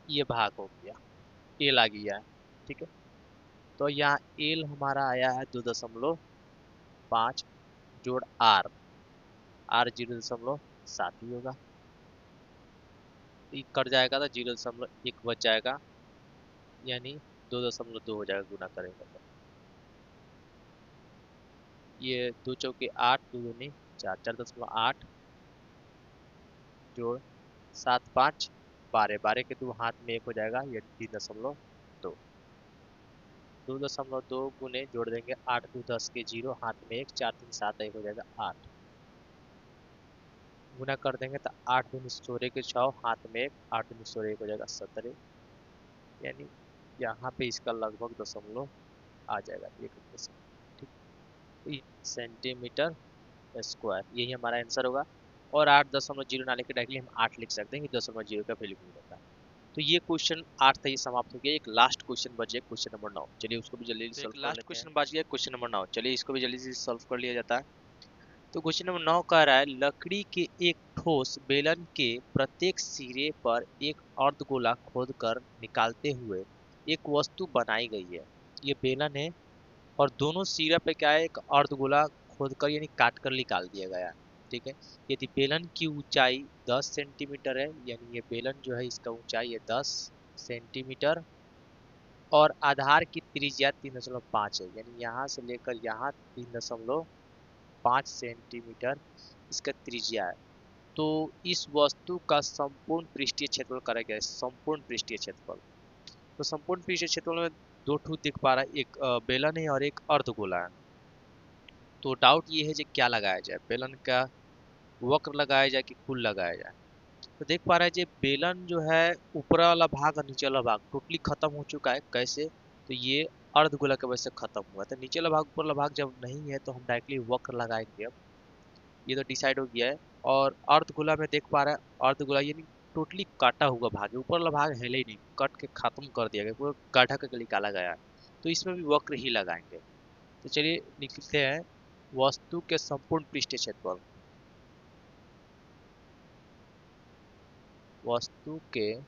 ये भाग हो गया, एल आ गया है। ठीक है। तो यहाँ एल हमारा आया है 2.5 जोड़ आर, आर 0.7 ही होगा। ये कट जाएगा तो 0.1 बच जाएगा, यानी 2.2 हो जाएगा गुना करेंगे तो। ये 2 चौके 8, 2 दूनी 4, 4.8 जोड़ 7 5 12, 12 के 2 हाथ में एक हो जाएगा, ये 3.2। 2.2 गुने जोड़ देंगे 8 2 10 के 0, हाथ में एक, 4 3 7, एक हो जाएगा 8। गुना कर देंगे तो 8 दूनी 16 के 6, हाथ में एक, 8 दूनी 16 एक हो जाएगा 17, यानी यहाँ पे इसका लगभग दशमलव आ जाएगा, एक दशमलव। ठीक। तो सेंटीमीटर स्क्वायर यही हमारा आंसर होगा। और 8.0 ना लेकर डायरेक्टली हम 8 लिख सकते हैं कि 0.0 का वैल्यू मिल जाता है। तो ये क्वेश्चन 8 था, ये समाप्त हो गया। एक लास्ट क्वेश्चन बच गया, क्वेश्चन नंबर 9। चलिए उसको भी जल्दी जल्दी सॉल्व कर लेते हैं। लास्ट क्वेश्चन बच गया क्वेश्चन नंबर 9, चलिए इसको भी जल्दी से सॉल्व कर लिया जाता है। तो क्वेश्चन नंबर 9 कह रहा है, लकड़ी के एक ठोस बेलन के प्रत्येक सिरे पर एक अर्धगोला खोदकर निकालते हुए एक वस्तु बनाई गई है। ये बेलन है, और दोनों सिरा पे क्या है, एक अर्धगोला खोदकर यानी काट कर निकाल दिया गया है। ठीक है। यदि बेलन की ऊंचाई 10 सेंटीमीटर है, यानी ये बेलन जो है इसका ऊंचाई है 10 सेंटीमीटर, और आधार की त्रिज्या 3.5 है, यानी यहाँ से लेकर यहाँ 3.5 सेंटीमीटर इसका त्रिज्या है। तो इस वस्तु का संपूर्ण पृष्ठीय क्षेत्रफल करा गया है, संपूर्ण पृष्ठीय क्षेत्रफल। तो संपूर्ण पृष्ठीय क्षेत्रफल में दो ठूट दिख पा रहा है, एक बेलन है और एक अर्धगोला है। तो डाउट ये है कि क्या लगाया जाए, बेलन का वक्र लगाया जाए कि कुल लगाया जाए। तो देख पा रहे हैं, जो बेलन जो है ऊपर वाला भाग और नीचे वाला भाग टोटली खत्म हो चुका है। कैसे, तो ये अर्धगोला की वजह से खत्म हुआ। तो नीचे वाला भाग ऊपर वाला भाग जब नहीं है तो हम डायरेक्टली वक्र लगाएंगे। अब ये तो डिसाइड हो गया है। और अर्धगोला में देख पा रहे हैं, अर्धगोला यानी टोटली काटा हुआ भाग है, ऊपर वाला भाग है ही नहीं, कट के खत्म कर दिया गया, पूरा गाढ़ा करके निकाला गया है। तो इसमें भी वक्र ही लगाएंगे। तो चलिए लिखते हैं, वस्तु के संपूर्ण पृष्ठीय क्षेत्रफल, वस्तु के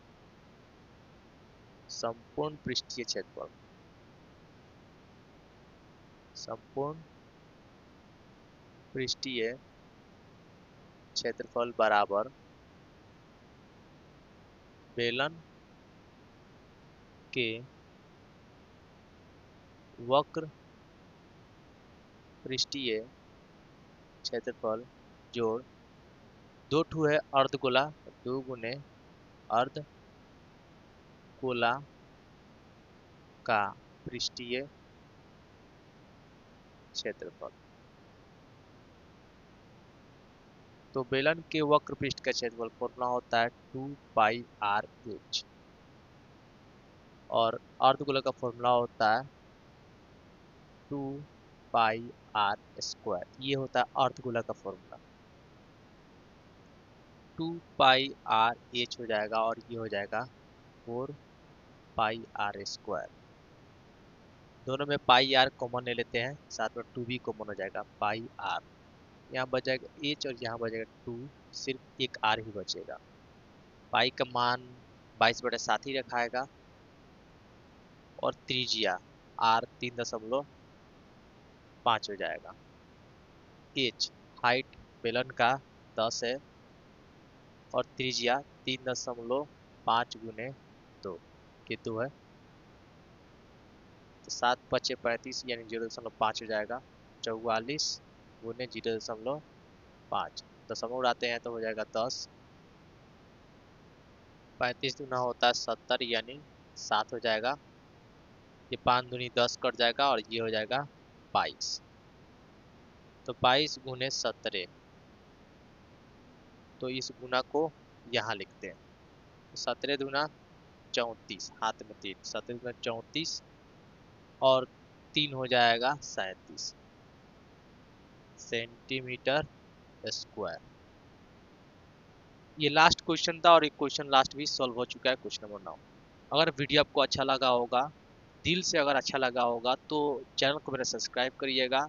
संपूर्ण पृष्ठीय क्षेत्रफल, संपूर्ण पृष्ठीय क्षेत्रफल बराबर बेलन के वक्र पृष्ठीय क्षेत्रफल जोड़ 2 ठू है अर्धगोला, 2 गुने अर्धगोला का पृष्ठीय क्षेत्रफल। तो बेलन के वक्र पृष्ठ का क्षेत्रफल फॉर्मूला होता है 2πr(h) और अर्धगोला का फॉर्मूला होता है 2πr²। ये होता है अर्धगोला का फॉर्मूला। 2πr(h) हो जाएगा और ये हो जाएगा 4πr²। दोनों में पाई आर कॉमन ले लेते हैं, साथ में 2 भी कॉमन हो जाएगा, पाई आर। यहाँ बच जाएगा h और यहाँ बच जाएगा 2, सिर्फ एक आर ही बचेगा। पाई का मान 22/7 ही रखाएगा और त्रिज्या आर 3.5 हो जाएगा। h हाइट बेलन का 10 है और त्रिज्या 3.5 गुने 2 के 2 है, तो 7 × 5 = 35 यानी 0.5 हो जाएगा। 44 गुने 0.5, दशमलव उड़ाते हैं तो हो जाएगा 10। 35 दूना होता है 70 यानी 7 हो जाएगा। ये 5 दूनी 10 कट जाएगा और ये हो जाएगा 22। तो 22 गुने 17, तो इस गुना को यहाँ लिखते हैं। तो 17 दूना 34, हाथ में 3, 17 दूना 34 और 3 हो जाएगा 37 सेंटीमीटर स्क्वायर। ये लास्ट क्वेश्चन था और एक क्वेश्चन लास्ट भी सॉल्व हो चुका है, क्वेश्चन नंबर 9। अगर वीडियो आपको अच्छा लगा होगा, दिल से अगर अच्छा लगा होगा, तो चैनल को मेरा सब्सक्राइब करिएगा।